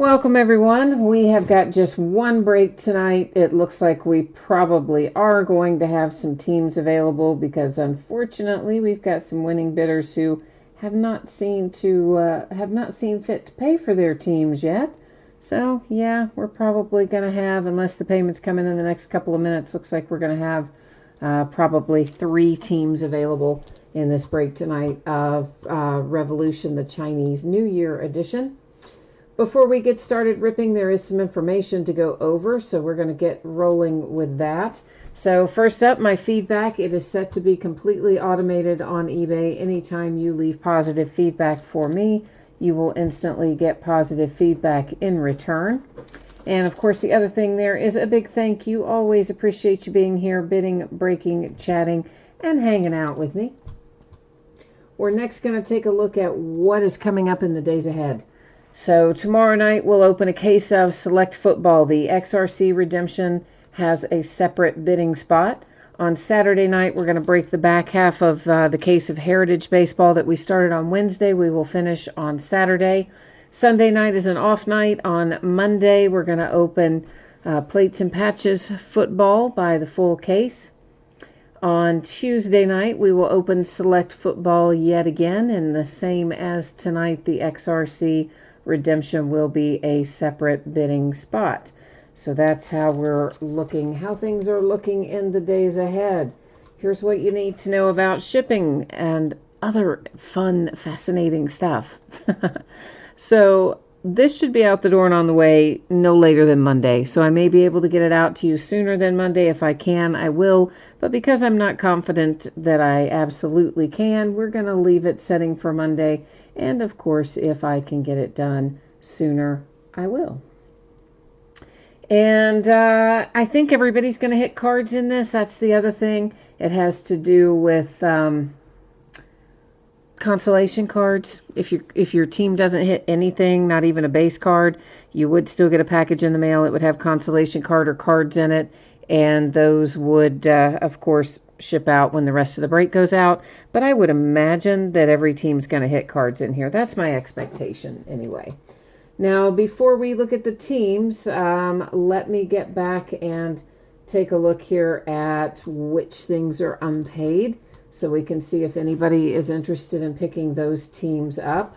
Welcome everyone. We have got just one break tonight. It looks like we probably are going to have some teams available because unfortunately we've got some winning bidders who have not seen fit to pay for their teams yet. So yeah, we're probably going to have, unless the payments come in the next couple of minutes, looks like we're going to have probably 3 teams available in this break tonight of Revolution, the Chinese New Year edition. Before we get started ripping, there is some information to go over, so we're going to get rolling with that. So first up, my feedback. It is set to be completely automated on eBay. Anytime you leave positive feedback for me, you will instantly get positive feedback in return. And of course, the other thing there is a big thank you. Always appreciate you being here, bidding, breaking, chatting, and hanging out with me. We're next going to take a look at what is coming up in the days ahead. So tomorrow night we'll open a case of Select Football. The XRC Redemption has a separate bidding spot. On Saturday night we're going to break the back half of the case of Heritage Baseball that we started on Wednesday. We will finish on Saturday. Sunday night is an off night. On Monday we're going to open Plates and Patches Football by the full case. On Tuesday night we will open Select Football yet again, and the same as tonight, the XRC Redemption will be a separate bidding spot. So that's how how things are looking in the days ahead. Here's what you need to know about shipping and other fun, fascinating stuff. So this should be out the door and on the way no later than Monday. So I may be able to get it out to you sooner than Monday. If I can, I will. But because I'm not confident that I absolutely can, we're going to leave it setting for Monday. And of course, if I can get it done sooner, I will. And I think everybody's going to hit cards in this. That's the other thing. It has to do with consolation cards. If your team doesn't hit anything, not even a base card, you would still get a package in the mail. It would have consolation card or cards in it, and those would, of course, ship out when the rest of the break goes out. But I would imagine that every team's going to hit cards in here. That's my expectation anyway. Now, before we look at the teams, let me get back and take a look here at which things are unpaid, so we can see if anybody is interested in picking those teams up.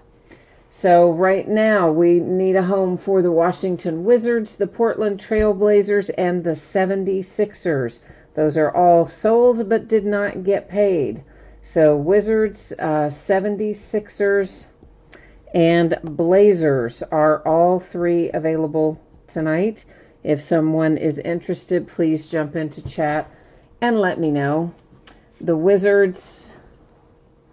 So right now we need a home for the Washington Wizards, the Portland Trail Blazers, and the 76ers. Those are all sold but did not get paid. So Wizards, 76ers, and Blazers are all 3 available tonight. If someone is interested, please jump into chat and let me know. The Wizards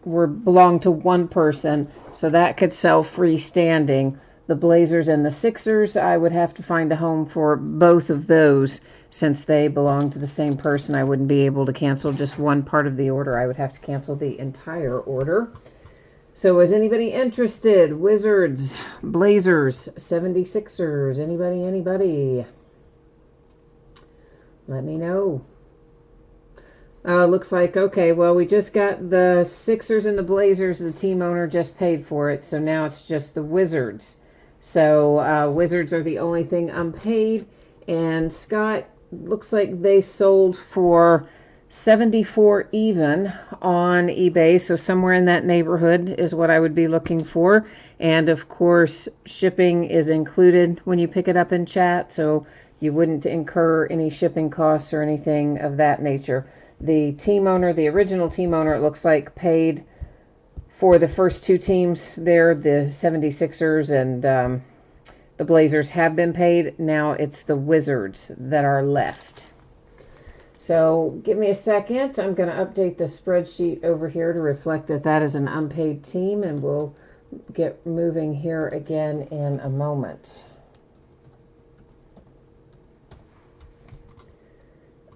belong to one person, so that could sell freestanding. The Blazers and the Sixers, I would have to find a home for both of those. Since they belong to the same person, I wouldn't be able to cancel just one part of the order. I would have to cancel the entire order. So is anybody interested? Wizards, Blazers, 76ers, anybody? Let me know. Looks like, okay, well, we just got the Sixers and the Blazers. The team owner just paid for it, so now it's just the Wizards. So Wizards are the only thing unpaid. And Scott, looks like they sold for $74 even on eBay, so somewhere in that neighborhood is what I would be looking for. And of course, shipping is included when you pick it up in chat, so you wouldn't incur any shipping costs or anything of that nature. The team owner, the original team owner, it looks like paid for the first 2 teams there. The 76ers and the Blazers have been paid. Now it's the Wizards that are left. So give me a second. I'm going to update the spreadsheet over here to reflect that that is an unpaid team, and we'll get moving here again in a moment.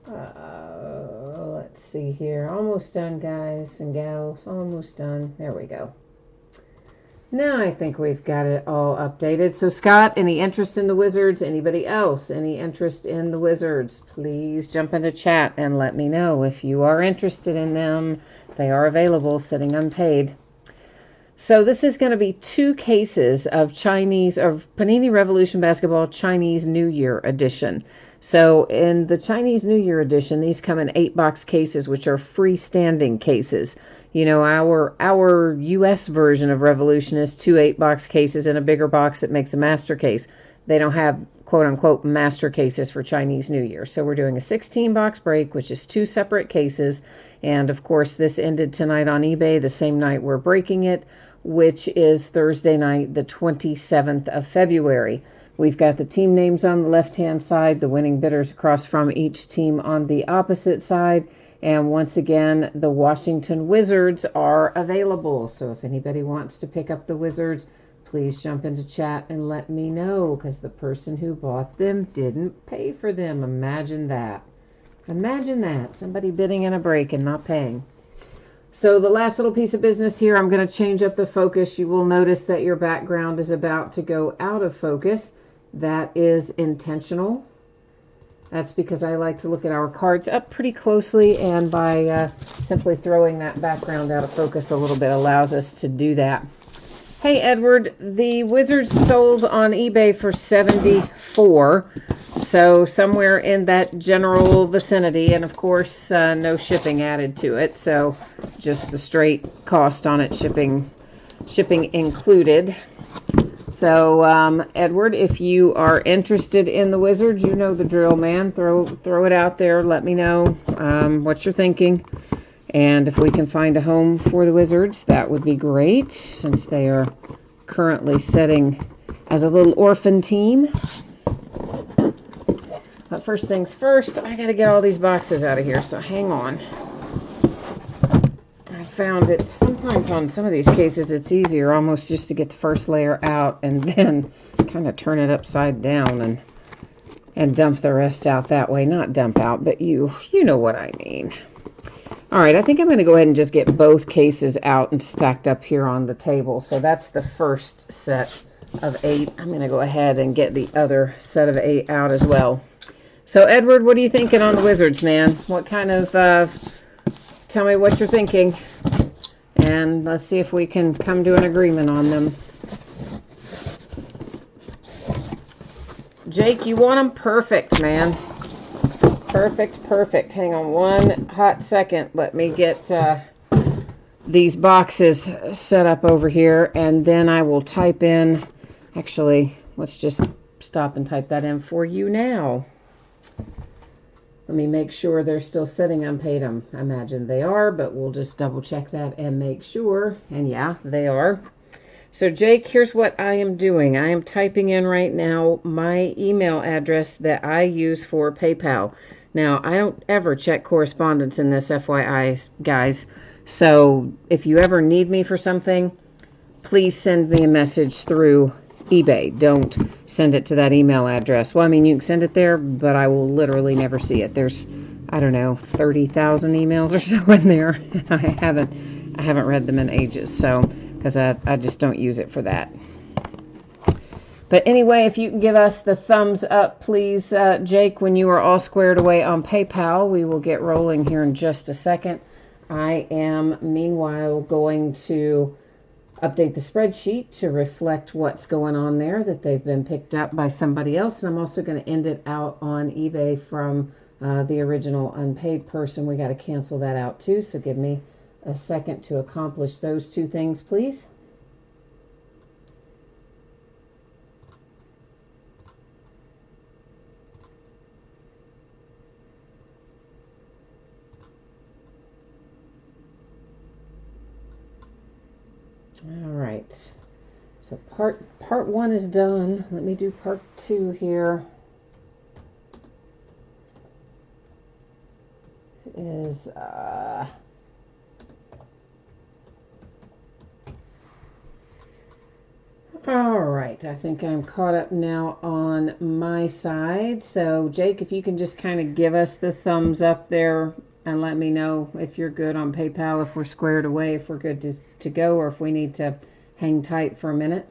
Let's see here. Almost done, guys and gals. Almost done. There we go. Now I think we've got it all updated. So Scott, any interest in the Wizards? Anybody else? Any interest in the Wizards? Please jump into chat and let me know if you are interested in them. They are available, sitting unpaid. So this is going to be 2 cases of Panini Revolution Basketball Chinese New Year edition. So in the Chinese New Year edition, these come in 8-box cases, which are freestanding cases. You know, our U.S. version of Revolution is 2 8-box cases in a bigger box that makes a master case. They don't have quote-unquote master cases for Chinese New Year. So we're doing a 16-box break, which is 2 separate cases. And, of course, this ended tonight on eBay, the same night we're breaking it, which is Thursday night, the 27th of February. We've got the team names on the left-hand side, the winning bidders across from each team on the opposite side. And once again, the Washington Wizards are available. So if anybody wants to pick up the Wizards, please jump into chat and let me know, because the person who bought them didn't pay for them. Imagine that. Imagine that. Somebody bidding in a break and not paying. So the last little piece of business here, I'm going to change up the focus. You will notice that your background is about to go out of focus. That is intentional. That's because I like to look at our cards up pretty closely, and by simply throwing that background out of focus a little bit allows us to do that. Hey, Edward, the Wizards sold on eBay for $74, so somewhere in that general vicinity, and of course, no shipping added to it, so just the straight cost on it, shipping included. So, Edward, if you are interested in the Wizards, you know the drill, man. Throw it out there. Let me know what you're thinking. And if we can find a home for the Wizards, that would be great, since they are currently setting as a little orphan team. But first things first, I got to get all these boxes out of here, so hang on. I found it sometimes on some of these cases, it's easier almost just to get the first layer out and then kind of turn it upside down and dump the rest out that way. Not dump out, but you know what I mean. All right, I think I'm going to go ahead and just get both cases out and stacked up here on the table. So that's the first set of 8. I'm going to go ahead and get the other set of 8 out as well. So, Edward, what are you thinking on the Wizards, man? What kind of, tell me what you're thinking. And let's see if we can come to an agreement on them. Jake, you want them perfect, man. Perfect. Hang on one hot second. Let me get these boxes set up over here, and then I will type in. Actually, let's just stop and type that in for you now. Let me make sure they're still sitting unpaid. I imagine they are, but we'll just double check that and make sure. And yeah, they are. So Jake, here's what I am doing. I am typing in right now my email address that I use for PayPal. Now, I don't ever check correspondence in this, FYI, guys. So if you ever need me for something, please send me a message through eBay. Don't send it to that email address. Well, I mean, you can send it there, but I will literally never see it. There's, I don't know, 30,000 emails or so in there. I haven't read them in ages, so because I just don't use it for that. But anyway, if you can give us the thumbs up, please, Jake, when you are all squared away on PayPal. We will get rolling here in just a second. I am, meanwhile, going to update the spreadsheet to reflect what's going on there, that they've been picked up by somebody else. And I'm also going to end it out on eBay from the original unpaid person. We got to cancel that out too. So give me a second to accomplish those 2 things, please. All right, so part 1 is done. Let me do part 2 here. Is all right, I think I'm caught up now on my side. So Jake, if you can just kind of give us the thumbs up there and let me know if you're good on PayPal, if we're squared away, if we're good to go, or if we need to hang tight for a minute.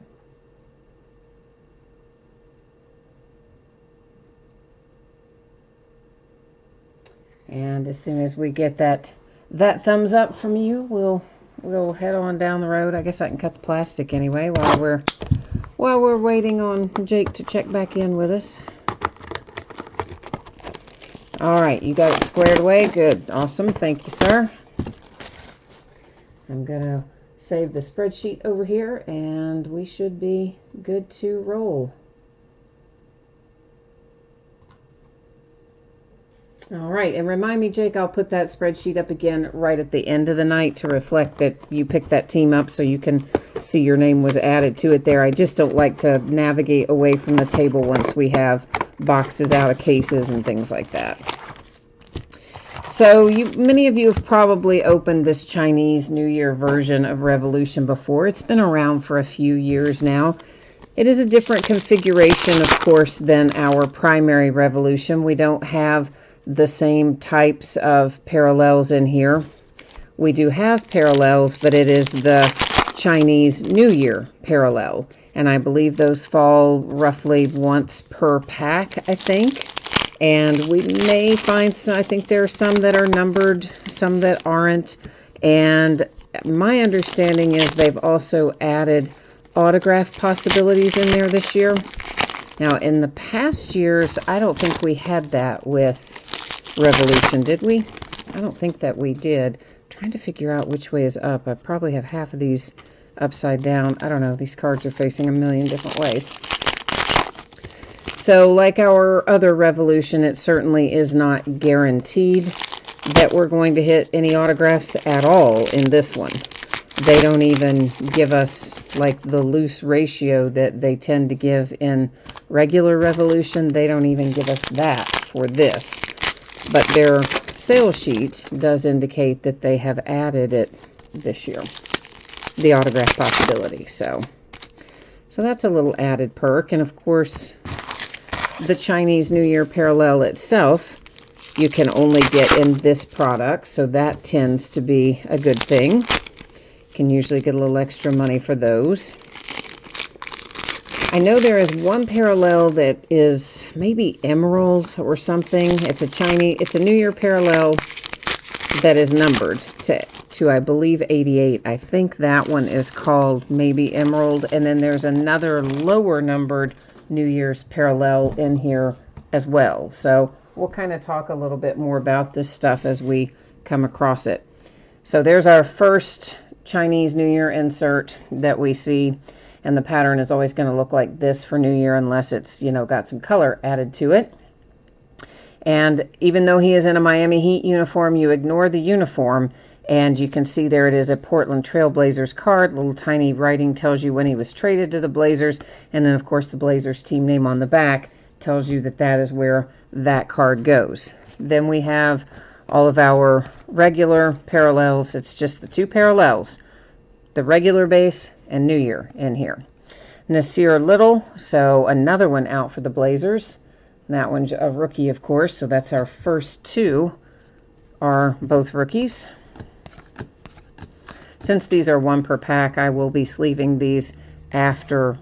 And as soon as we get that thumbs up from you, we'll we'll head on down the road. I guess I can cut the plastic anyway while we're waiting on Jake to check back in with us. All right, you got it squared away. Good. Awesome. Thank you, sir. I'm going to save the spreadsheet over here, and we should be good to roll. All right, and remind me, Jake, I'll put that spreadsheet up again right at the end of the night to reflect that you picked that team up so you can see your name was added to it there. I just don't like to navigate away from the table once we have boxes out of cases and things like that. So many of you have probably opened this Chinese New Year version of Revolution before. It's been around for a few years now. It is a different configuration, of course, than our primary Revolution. We don't have the same types of parallels in here. We do have parallels, but it is the Chinese New Year parallel. And I believe those fall roughly once per pack, I think. And we may find some, I think there are some that are numbered, some that aren't. And my understanding is they've also added autograph possibilities in there this year. Now, in the past years, I don't think we had that with Revolution, did we? I don't think that we did. I'm trying to figure out which way is up. I probably have half of these upside down. I don't know. These cards are facing a million different ways. So like our other Revolution, it certainly is not guaranteed that we're going to hit any autographs at all in this one. They don't even give us like the loose ratio that they tend to give in regular Revolution. They don't even give us that for this. But their sales sheet does indicate that they have added it this year, the autograph possibility. So that's a little added perk. And of course, the Chinese New Year parallel itself, you can only get in this product. So that tends to be a good thing. You can usually get a little extra money for those. I know there is one parallel that is maybe emerald or something. It's a New Year parallel that is numbered to I believe 88. I think that one is called maybe emerald. And then there's another lower numbered New Year's parallel in here as well. So we'll kind of talk a little bit more about this stuff as we come across it. So there's our first Chinese New Year insert that we see. And the pattern is always going to look like this for New Year unless it's, got some color added to it. And even though he is in a Miami Heat uniform, you ignore the uniform. And you can see there it is, a Portland Trail Blazers card. Little tiny writing tells you when he was traded to the Blazers. And then, of course, the Blazers team name on the back tells you that that is where that card goes. Then we have all of our regular parallels. It's just the two parallels, the regular base and New Year in here. Nasir Little, so another one out for the Blazers. That one's a rookie, of course, so that's our first two are both rookies. Since these are one per pack, I will be sleeving these after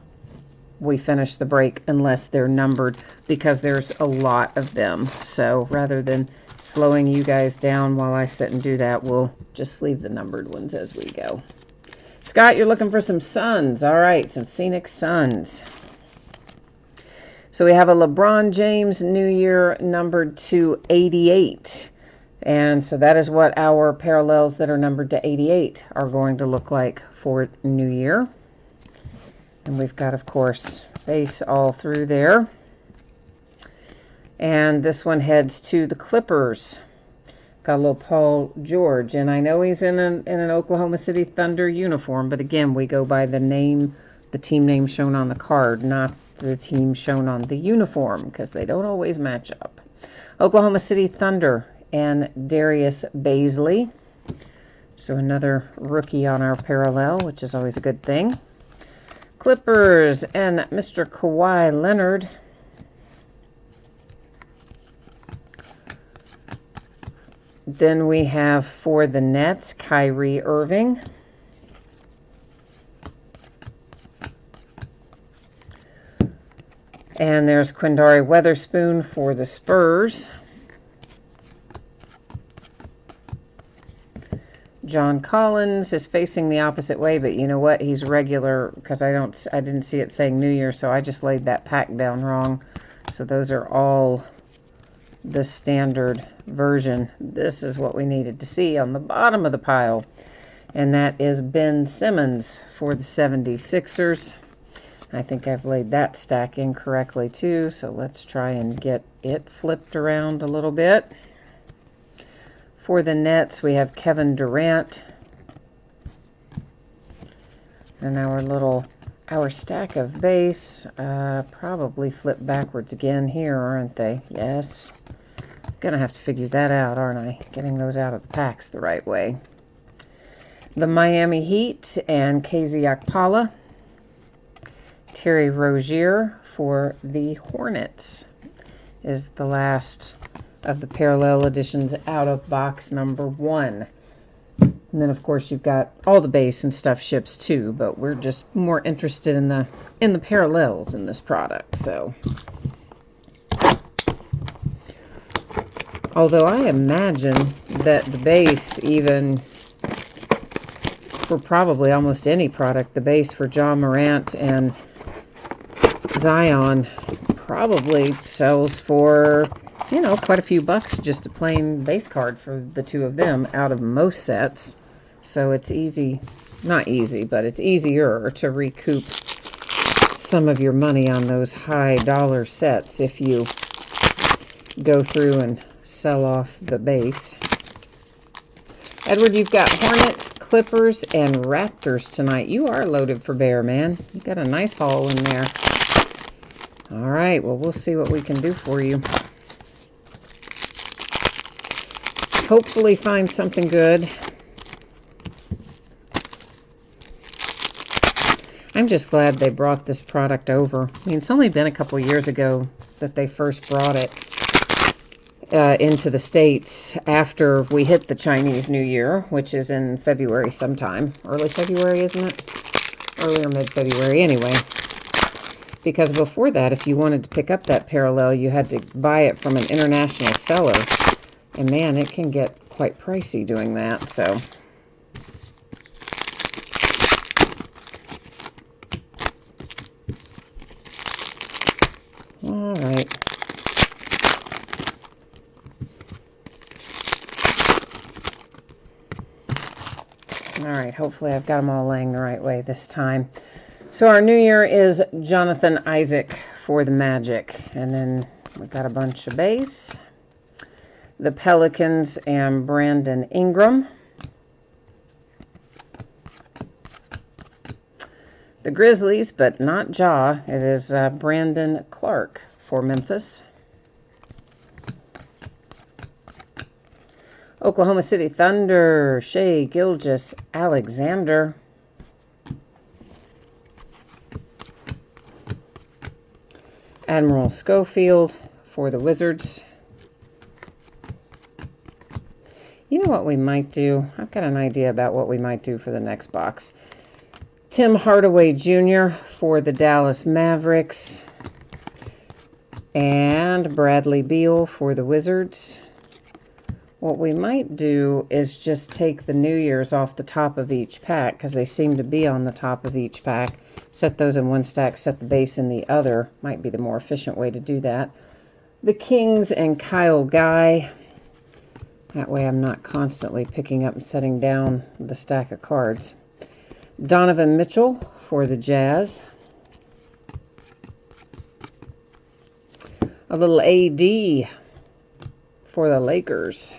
we finish the break unless they're numbered because there's a lot of them. So rather than slowing you guys down while I sit and do that, we'll just sleeve the numbered ones as we go. Scott, you're looking for some Suns. All right, some Phoenix Suns. So we have a LeBron James New Year numbered to 88. And so that is what our parallels that are numbered to 88 are going to look like for New Year. And we've got, of course, base all through there. And this one heads to the Clippers. Got a little Paul George, and I know he's in an Oklahoma City Thunder uniform, but again, we go by the name, the team name shown on the card, not the team shown on the uniform, because they don't always match up. Oklahoma City Thunder and Darius Baisley. So another rookie on our parallel, which is always a good thing. Clippers and Mr. Kawhi Leonard. Then we have for the Nets, Kyrie Irving. And there's Quindary Weatherspoon for the Spurs. John Collins is facing the opposite way, but you know what? He's regular because I didn't see it saying New Year, so I just laid that pack down wrong. So those are all the standard version. This is what we needed to see on the bottom of the pile. And that is Ben Simmons for the 76ers. I think I've laid that stack incorrectly too, so let's try and get it flipped around a little bit. For the Nets, we have Kevin Durant. And our stack of base, probably flip backwards again here, aren't they? Yes. Gonna have to figure that out, aren't I? Getting those out of the packs the right way. The Miami Heat and KZ Okpala. Terry Rozier for the Hornets is the last of the parallel editions out of box number 1. And then of course you've got all the base and stuff ships too, but we're just more interested in the parallels in this product. So although I imagine that the base, even for probably almost any product, the base for John Morant and Zion probably sells for, you know, quite a few bucks, just a plain base card for the two of them out of most sets. So it's easy, not easy, but it's easier to recoup some of your money on those high dollar sets if you go through and sell off the base. Edward, you've got Hornets, Clippers, and Raptors tonight. You are loaded for bear, man. You've got a nice haul in there. All right, well, we'll see what we can do for you. Hopefully find something good. I'm just glad they brought this product over. I mean, it's only been a couple years ago that they first brought it into the States after we hit the Chinese New Year, which is in February sometime. Early February, isn't it? Early or mid-February, anyway. Because before that, if you wanted to pick up that parallel, you had to buy it from an international seller. And man, it can get quite pricey doing that, so. All right. All right, hopefully I've got them all laying the right way this time. So our New Year is Jonathan Isaac for the Magic. And then we got a bunch of base. The Pelicans and Brandon Ingram. The Grizzlies, but not Ja. It is Brandon Clark for Memphis. Oklahoma City Thunder, Shai Gilgeous-Alexander. Admiral Schofield for the Wizards. You know what we might do? I've got an idea about what we might do for the next box. Tim Hardaway Jr. for the Dallas Mavericks. And Bradley Beal for the Wizards. What we might do is just take the New Year's off the top of each pack, because they seem to be on the top of each pack. Set those in one stack, set the base in the other. Might be the more efficient way to do that. The Kings and Kyle Guy. That way I'm not constantly picking up and setting down the stack of cards. Donovan Mitchell for the Jazz. A little AD for the Lakers.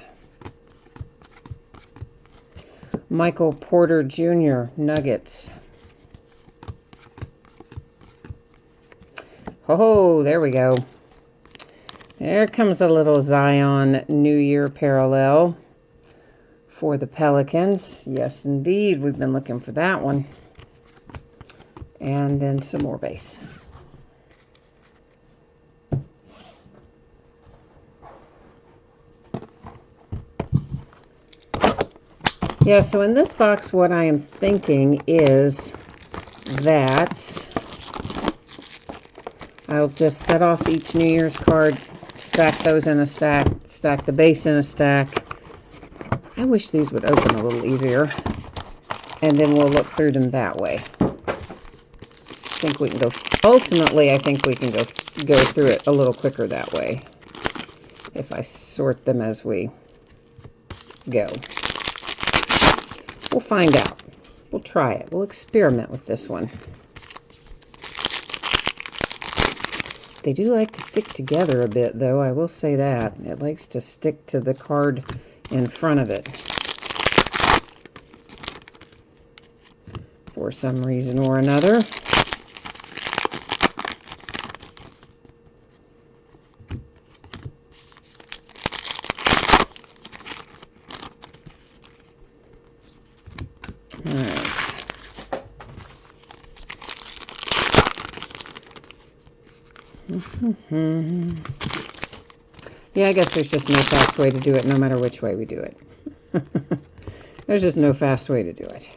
Michael Porter Jr., Nuggets. Oh, there we go. There comes a little Zion New Year parallel for the Pelicans. Yes, indeed. We've been looking for that one. And then some more base. Yeah, so in this box, what I am thinking is that I'll just set off each New Year's card, stack those in a stack, stack the base in a stack. I I wish these would open a little easier, and then we'll look through them that way. I think we can go, ultimately, I think we can go through it a little quicker that way if I sort them as we go. We'll find out. We'll try it. We'll experiment with this one. They do like to stick together a bit, though. I will say that. It likes to stick to the card in front of it for some reason or another. Yeah, I guess there's just no fast way to do it, no matter which way we do it. There's just no fast way to do it.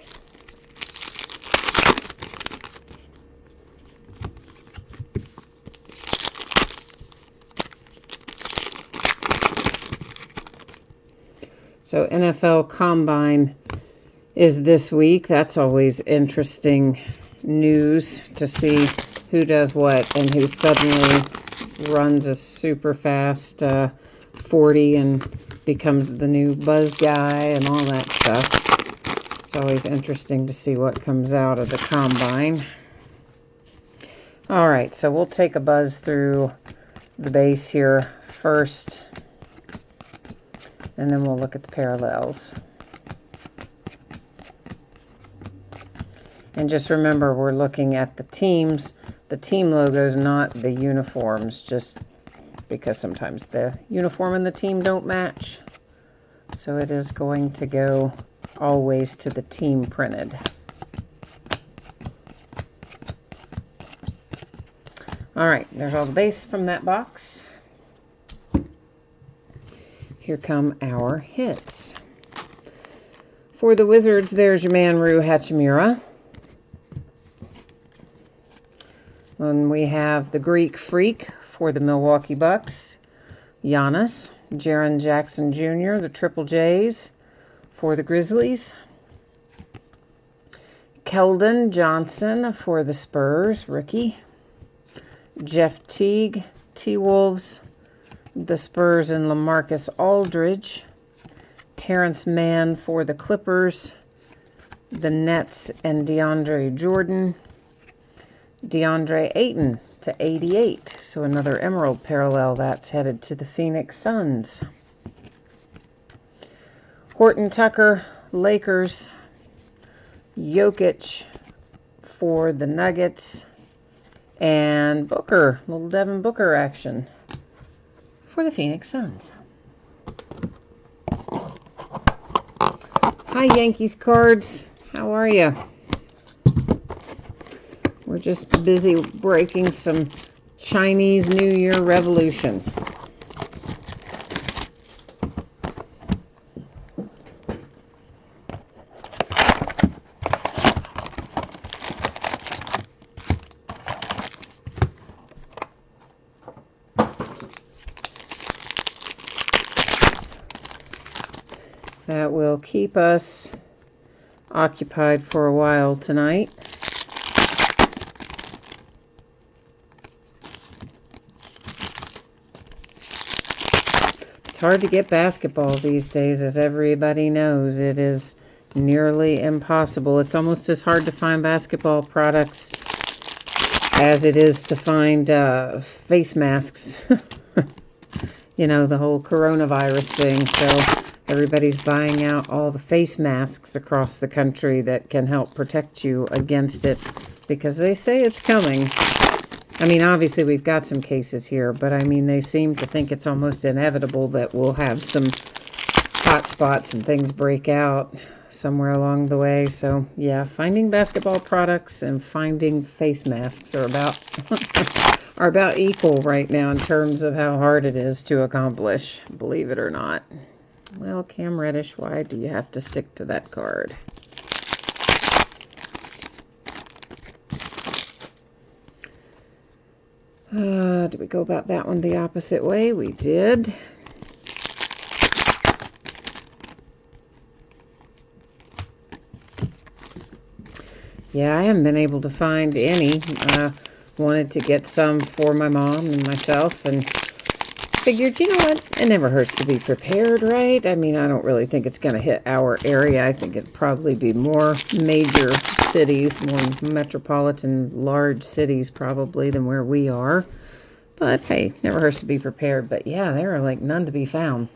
So NFL Combine is this week. That's always interesting news to see who does what and who suddenly runs a super fast 40 and becomes the new buzz guy and all that stuff. It's always interesting to see what comes out of the Combine. All right, so we'll take a buzz through the base here first, and then we'll look at the parallels. And just remember, we're looking at the teams, the team logos, not the uniforms, just because sometimes the uniform and the team don't match. So it is going to go always to the team printed. All right, there's all the base from that box. Here come our hits. For the Wizards, there's your man, Rui Hachimura. And we have the Greek Freak for the Milwaukee Bucks, Giannis. Jaren Jackson Jr., the Triple J's for the Grizzlies. Keldon Johnson for the Spurs, rookie. Jeff Teague, T-Wolves, the Spurs, and LaMarcus Aldridge. Terrence Mann for the Clippers, the Nets, and DeAndre Jordan. DeAndre Ayton to 88. So another Emerald parallel that's headed to the Phoenix Suns. Horton Tucker, Lakers. Jokic for the Nuggets. And Booker, little Devin Booker action for the Phoenix Suns. Hi, Yankees cards. How are you? We're just busy breaking some Chinese New Year revolution. That will keep us occupied for a while tonight. It's hard to get basketball these days, as everybody knows. It is nearly impossible. It's almost as hard to find basketball products as it is to find face masks. You know, the whole coronavirus thing. So everybody's buying out all the face masks across the country that can help protect you against it, because they say it's coming. I mean, obviously we've got some cases here, but I mean, they seem to think it's almost inevitable that we'll have some hot spots and things break out somewhere along the way. So yeah, finding basketball products and finding face masks are about are about equal right now in terms of how hard it is to accomplish, believe it or not. Well, Cam Reddish, why do you have to stick to that card? Did we go about that one the opposite way? We did. Yeah, I haven't been able to find any. Wanted to get some for my mom and myself, and figured, you know what, it never hurts to be prepared, right? I mean, I don't really think it's going to hit our area. I think it'd probably be more major cities, more metropolitan, large cities probably than where we are. But hey, never hurts to be prepared. But yeah, there are like none to be found.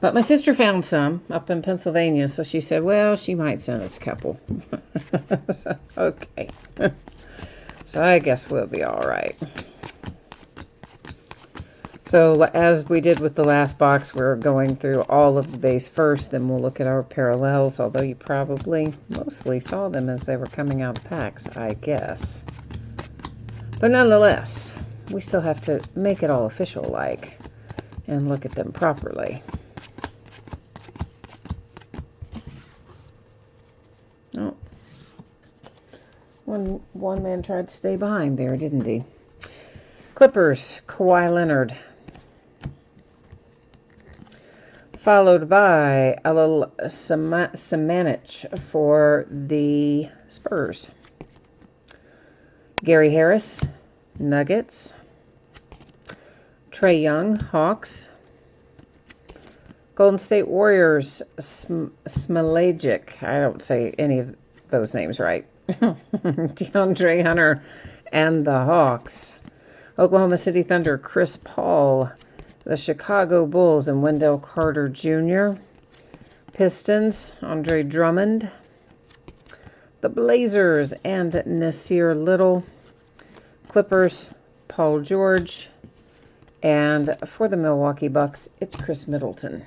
But my sister found some up in Pennsylvania, so she said, well, she might send us a couple. So, okay. So I guess we'll be all right. So as we did with the last box, we're going through all of the base first, then we'll look at our parallels, although you probably mostly saw them as they were coming out of packs, I guess. But nonetheless, we still have to make it all official-like and look at them properly. Oh, one man tried to stay behind there, didn't he? Clippers, Kawhi Leonard. Followed by a little Semanich for the Spurs. Gary Harris, Nuggets. Trae Young, Hawks. Golden State Warriors, Smalagic. I don't say any of those names right. DeAndre Hunter and the Hawks. Oklahoma City Thunder, Chris Paul. The Chicago Bulls and Wendell Carter Jr. Pistons, Andre Drummond. The Blazers and Nasir Little. Clippers, Paul George. And for the Milwaukee Bucks, it's Chris Middleton.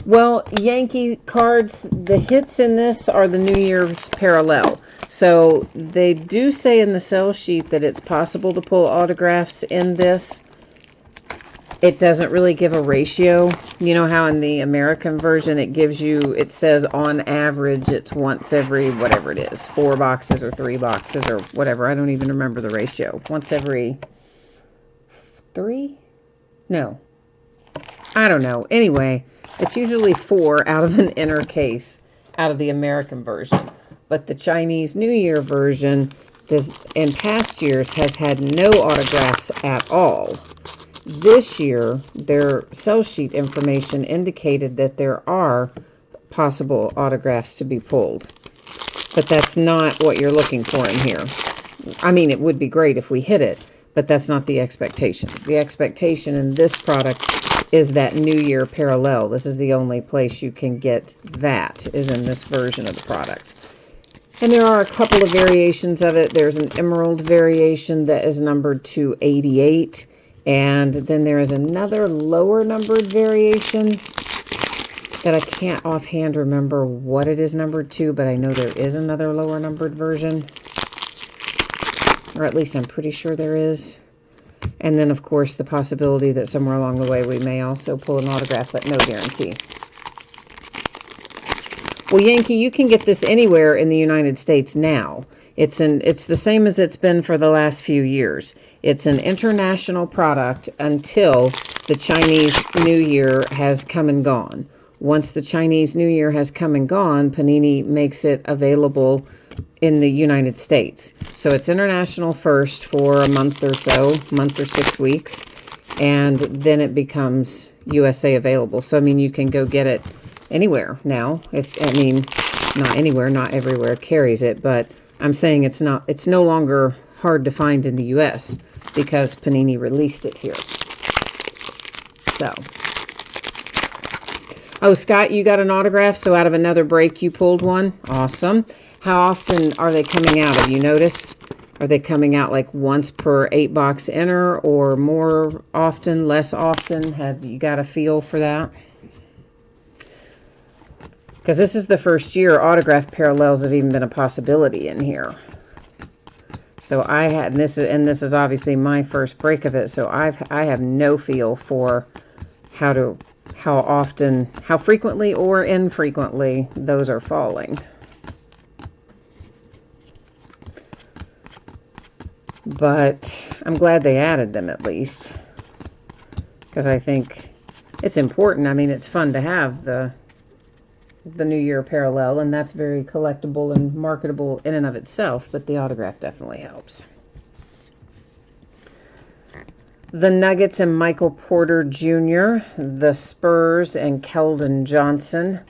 Well, Yankee cards, the hits in this are the New Year's parallel. So they do say in the sell sheet that it's possible to pull autographs in this. It doesn't really give a ratio. You know how in the American version it gives you, it says on average it's once every, whatever it is, 4 boxes or 3 boxes or whatever. I don't even remember the ratio. Once every 3? No. I don't know. Anyway, it's usually 4 out of an inner case out of the American version. But the Chinese New Year version in past years has had no autographs at all. This year, their sell sheet information indicated that there are possible autographs to be pulled. But that's not what you're looking for in here. I mean, it would be great if we hit it, but that's not the expectation. The expectation in this product is that New Year parallel. This is the only place you can get that, is in this version of the product. And there are a couple of variations of it. There's an emerald variation that is numbered to 88. And then there is another lower numbered variation that I can't offhand remember what it is numbered to, but I know there is another lower numbered version. Or at least I'm pretty sure there is. And then, of course, the possibility that somewhere along the way we may also pull an autograph, but no guarantee. Well, Yankee, you can get this anywhere in the United States now. It's the same as it's been for the last few years. It's an international product until the Chinese New Year has come and gone. Once the Chinese New Year has come and gone, Panini makes it available in the United States. So it's international first for a month or so, month or 6 weeks, and then it becomes USA available. So, I mean, you can go get it anywhere now. Not anywhere, not everywhere carries it, but I'm saying it's no longer hard to find in the US because Panini released it here. So, oh, Scott, you got an autograph, so out of another break you pulled one. Awesome. How often are they coming out? Have you noticed? Are they coming out like once per 8-box inner, or more often, less often? Have you got a feel for that? Because this is the first year autograph parallels have even been a possibility in here. So and this is obviously my first break of it, so I have no feel for how often, how frequently or infrequently those are falling. But I'm glad they added them at least, because I think it's important. I mean, it's fun to have the New Year parallel, and that's very collectible and marketable in and of itself, but the autograph definitely helps. The Nuggets and Michael Porter Jr., the Spurs and Keldon Johnson,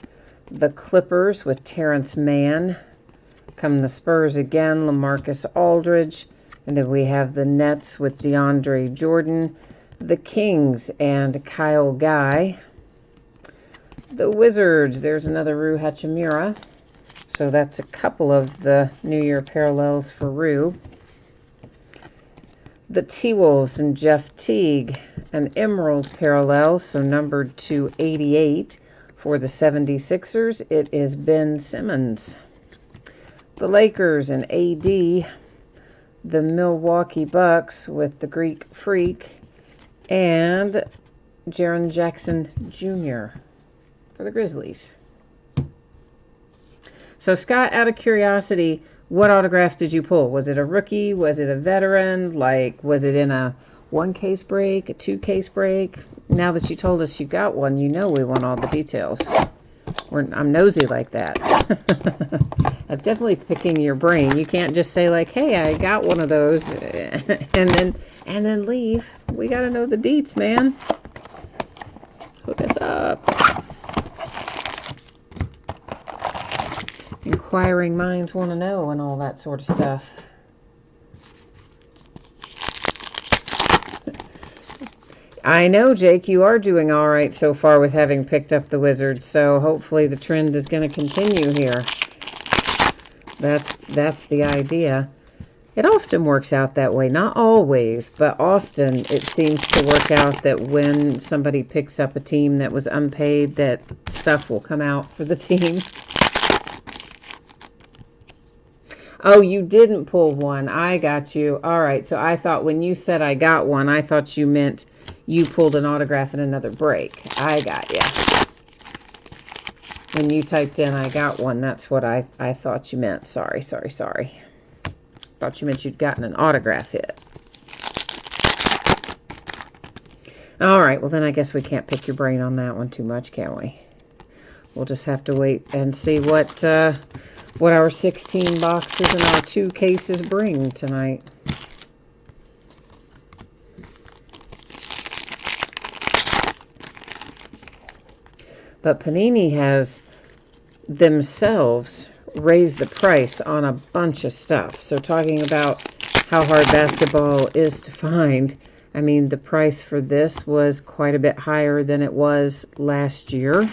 the Clippers with Terrence Mann, come the Spurs again, LaMarcus Aldridge, and then we have the Nets with DeAndre Jordan, the Kings and Kyle Guy, the Wizards, there's another Rue Hachimura, so that's a couple of the New Year parallels for Rue. The T-Wolves and Jeff Teague, an Emerald parallel, so numbered to 88. For the 76ers, it is Ben Simmons. The Lakers and AD, the Milwaukee Bucks with the Greek Freak, and Jaren Jackson Jr. for the Grizzlies. So, Scott, out of curiosity, what autograph did you pull? Was it a rookie? Was it a veteran? Like, was it in a 1-case break, a 2-case break? Now that you told us you got one, you know we want all the details. I'm nosy like that. I'm definitely picking your brain. You can't just say like, hey, I got one of those and then leave. We got to know the deets, man. Hook us up. Inquiring minds want to know and all that sort of stuff. I know, Jake, you are doing all right so far with having picked up the Wizards, so hopefully the trend is going to continue here. That's the idea. It often works out that way. Not always, but often it seems to work out that when somebody picks up a team that was unpaid, that stuff will come out for the team. Oh, you didn't pull one. I got you. All right. So I thought when you said I got one, I thought you meant you pulled an autograph in another break. I got you. When you typed in I got one, that's what I thought you meant. Sorry. Thought you meant you'd gotten an autograph hit. All right. Well, then I guess we can't pick your brain on that one too much, can we? We'll just have to wait and see what our 16 boxes and our 2 cases bring tonight. But Panini has themselves raised the price on a bunch of stuff. So talking about how hard basketball is to find, I mean, the price for this was quite a bit higher than it was last year.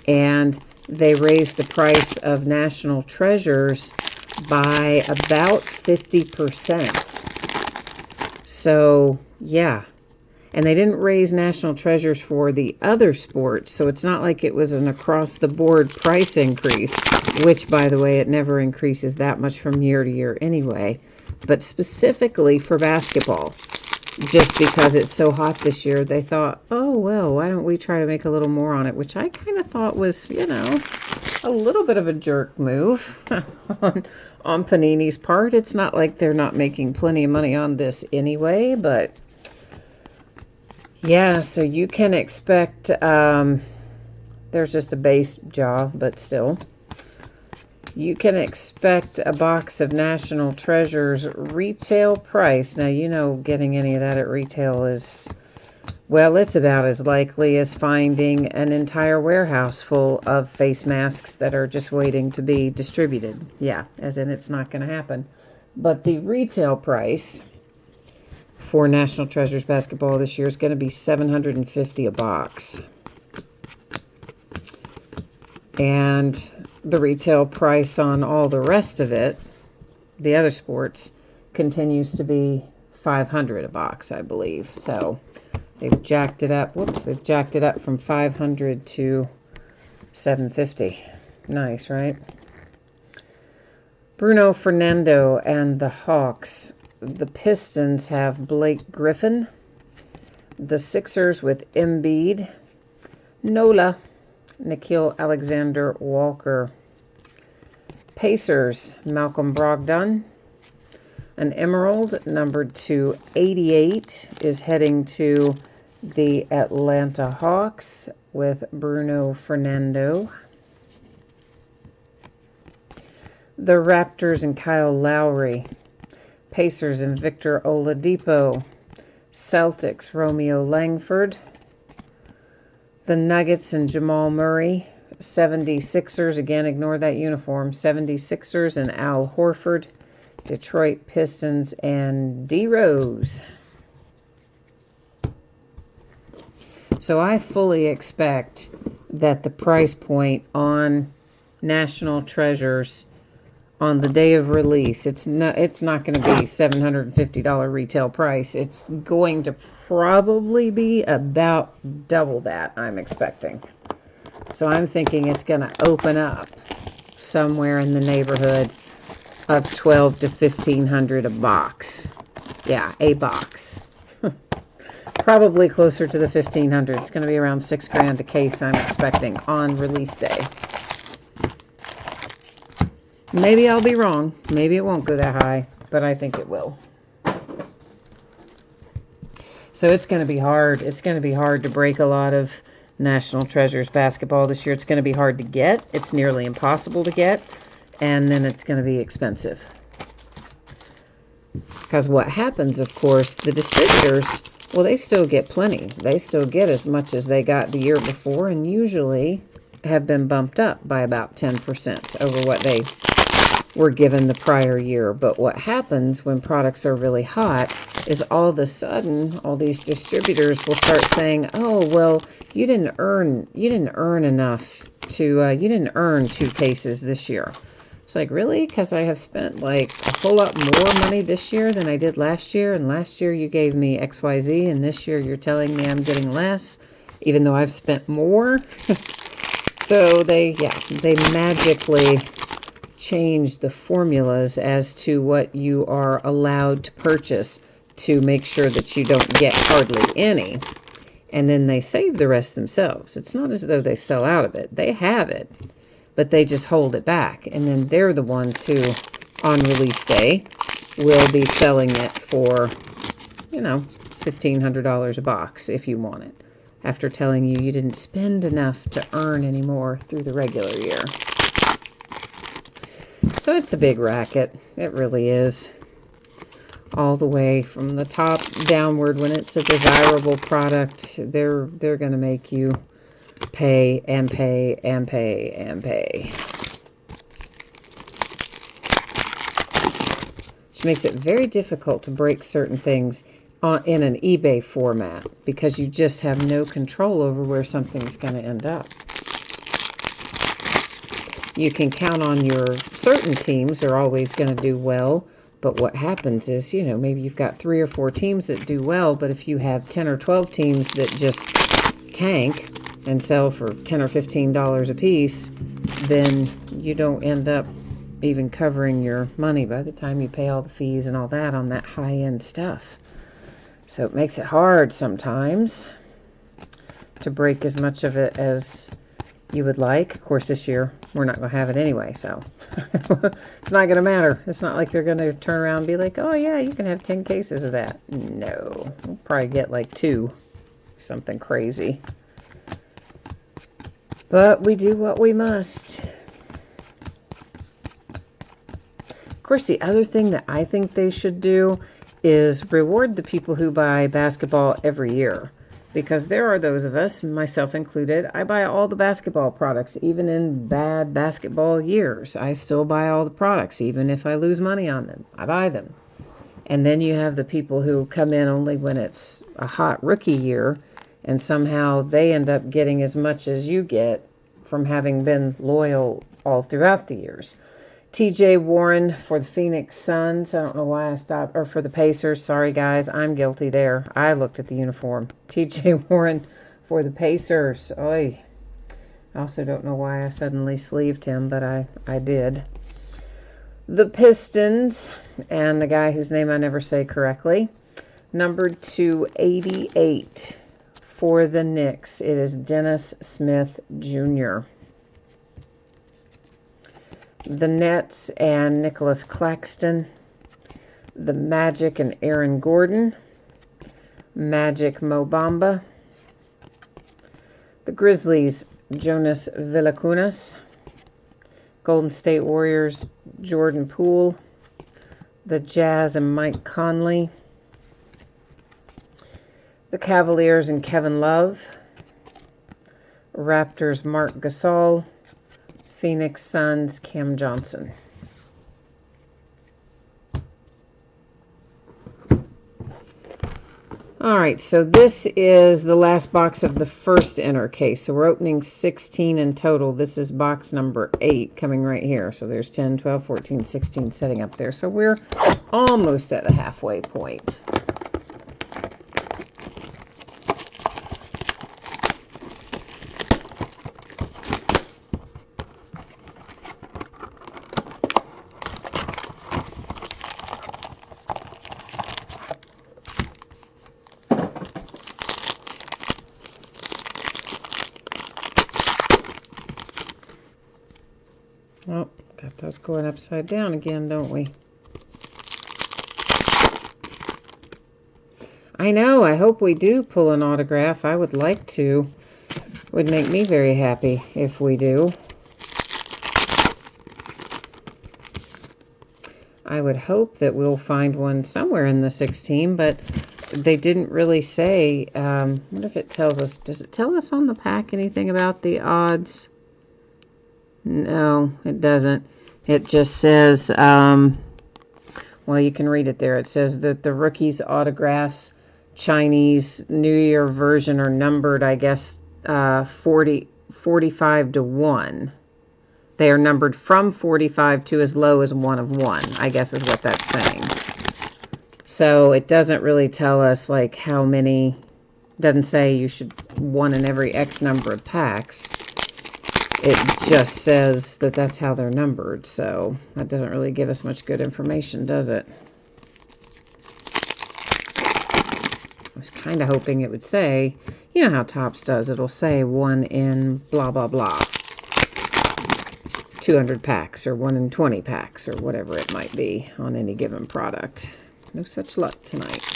And they raised the price of National Treasures by about 50%. So, yeah. And they didn't raise National Treasures for the other sports, so it's not like it was an across-the-board price increase, which, by the way, it never increases that much from year to year anyway. But specifically for basketball, just because it's so hot this year, they thought, oh, well, why don't we try to make a little more on it, which I kind of thought was, you know, a little bit of a jerk move on Panini's part. It's not like they're not making plenty of money on this anyway, but yeah, so you can expect, there's just a base jaw, but still. You can expect a box of National Treasures retail price. Now, you know, getting any of that at retail is, well, it's about as likely as finding an entire warehouse full of face masks that are just waiting to be distributed. Yeah, as in it's not going to happen. But the retail price for National Treasures basketball this year is going to be $750 a box. And the retail price on all the rest of it, the other sports, continues to be $500 a box, I believe. So they've jacked it up. Whoops, they've jacked it up from $500 to $750. Nice, right? Bruno Fernando and the Hawks. The Pistons have Blake Griffin. The Sixers with Embiid. Nola. Nickeil Alexander-Walker. Pacers, Malcolm Brogdon. An Emerald, numbered to 88, is heading to the Atlanta Hawks with Bruno Fernando. The Raptors and Kyle Lowry. Pacers and Victor Oladipo. Celtics, Romeo Langford. The Nuggets and Jamal Murray. 76ers, again, ignore that uniform. 76ers and Al Horford. Detroit Pistons and D. Rose. So I fully expect that the price point on National Treasures on the day of release, it's not going to be $750 retail price. It's going to probably be about double that, I'm expecting. So I'm thinking it's going to open up somewhere in the neighborhood of $1,200 to $1,500 a box. Yeah, a box. Probably closer to the $1,500. It's going to be around $6,000 a case, I'm expecting, on release day. Maybe I'll be wrong. Maybe it won't go that high, but I think it will. So it's going to be hard. It's going to be hard to break a lot of National Treasures basketball this year. It's going to be hard to get. It's nearly impossible to get. And then it's going to be expensive. Because what happens, of course, the distributors, well, they still get plenty. They still get as much as they got the year before, and usually have been bumped up by about 10% over what they were given the prior year. But what happens when products are really hot is all of a sudden all these distributors will start saying, oh, well, you didn't earn enough to you didn't earn 2 cases this year. It's like, really? Because I have spent like a whole lot more money this year than I did last year, and last year you gave me XYZ, and this year you're telling me I'm getting less even though I've spent more. So they magically change the formulas as to what you are allowed to purchase to make sure that you don't get hardly any. And then they save the rest themselves. It's not as though they sell out of it. They have it, but they just hold it back. And then they're the ones who, on release day, will be selling it for, $1,500 a box if you want it, after telling you didn't spend enough to earn any more through the regular year. So it's a big racket. It really is. All the way from the top downward, when it's a desirable product, they're going to make you pay and pay and pay and pay. Which makes it very difficult to break certain things in an eBay format, because you just have no control over where something's going to end up. You can count on your certain teams are always going to do well, but what happens is, maybe you've got 3 or 4 teams that do well, but if you have 10 or 12 teams that just tank and sell for $10 or $15 a piece, then you don't end up even covering your money by the time you pay all the fees and all that on that high-end stuff. So it makes it hard sometimes to break as much of it as you would like. Of course, this year we're not going to have it anyway, so it's not going to matter. It's not like they're going to turn around and be like, oh yeah, you can have 10 cases of that. No, we'll probably get like 2, something crazy. But we do what we must. Of course, the other thing that I think they should do is reward the people who buy basketball every year. Because there are those of us, myself included, I buy all the basketball products, even in bad basketball years. I still buy all the products, even if I lose money on them. I buy them. And then you have the people who come in only when it's a hot rookie year, and somehow they end up getting as much as you get from having been loyal all throughout the years. TJ Warren for the Phoenix Suns. I don't know why I stopped. Or for the Pacers. Sorry, guys. I'm guilty there. I looked at the uniform. TJ Warren for the Pacers. Oy. I also don't know why I suddenly sleeved him, but I did. The Pistons. And the guy whose name I never say correctly. Numbered to 88 for the Knicks. It is Dennis Smith Jr. The Nets and Nicholas Claxton. The Magic and Aaron Gordon. Magic Mo Bamba. The Grizzlies, Jonas Valanciunas. Golden State Warriors, Jordan Poole. The Jazz and Mike Conley. The Cavaliers and Kevin Love. Raptors, Marc Gasol. Phoenix Suns, Cam Johnson. All right, so this is the last box of the first inner case. So we're opening 16 in total. This is box number 8 coming right here. So there's 10, 12, 14, 16 setting up there. So we're almost at the halfway point. Oh, got those going upside down again, don't we? I know. I hope we do pull an autograph. I would like to. Would make me very happy if we do. I would hope that we'll find one somewhere in the 16, but they didn't really say. I wonder if it tells us. Does it tell us on the pack anything about the odds? No, it doesn't. It just says, well, you can read it there. It says that the rookies' autographs, Chinese New Year version, are numbered, I guess, 45 to 1. They are numbered from 45 to as low as 1 of 1, I guess is what that's saying. So it doesn't really tell us, like, how many. Doesn't say you should one in every X number of packs. It just says that that's how they're numbered, so that doesn't really give us much good information, does it? I was kind of hoping it would say, you know how Topps does, it'll say 1 in blah, blah, blah. 200 packs or 1 in 20 packs or whatever it might be on any given product. No such luck tonight.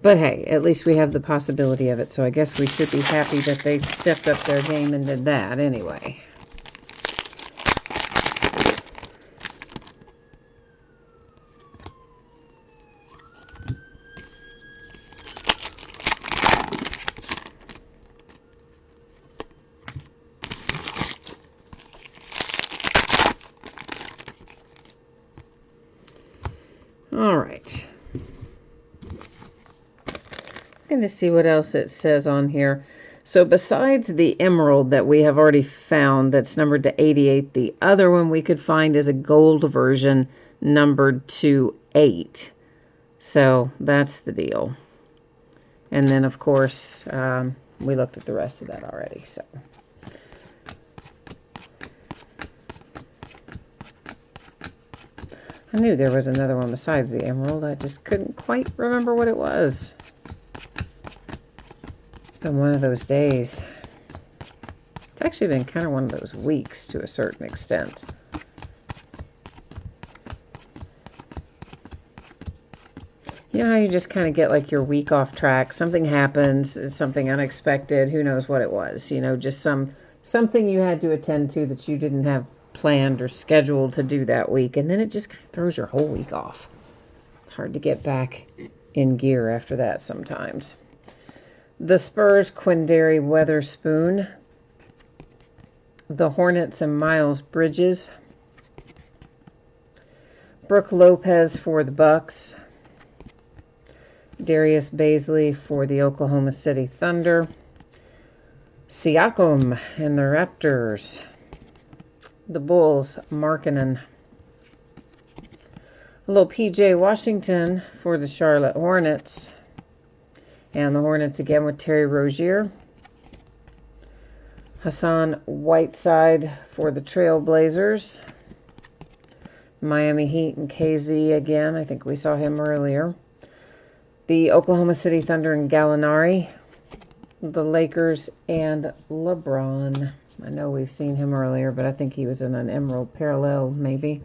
But hey, at least we have the possibility of it, so I guess we should be happy that they stepped up their game and did that anyway. All right. Going to see what else it says on here. So besides the emerald that we have already found that's numbered to 88, the other one we could find is a gold version numbered to 8. So that's the deal. And then, of course, we looked at the rest of that already. So I knew there was another one besides the emerald. I just couldn't quite remember what it was. Been one of those days. It's actually been kind of one of those weeks to a certain extent. You know how you just kind of get like your week off track. Something happens, it's something unexpected. Who knows what it was? You know, just something you had to attend to that you didn't have planned or scheduled to do that week, and then it just kind of throws your whole week off. It's hard to get back in gear after that sometimes. The Spurs, Quindary Weatherspoon. The Hornets and Miles Bridges. Brooke Lopez for the Bucks. Darius Baisley for the Oklahoma City Thunder. Siakam and the Raptors. The Bulls, Markkanen. A little PJ Washington for the Charlotte Hornets. And the Hornets again with Terry Rozier. Hassan Whiteside for the Trail Blazers. Miami Heat and KZ again. I think we saw him earlier. The Oklahoma City Thunder and Gallinari. The Lakers and LeBron. I know we've seen him earlier, but I think he was in an Emerald Parallel maybe.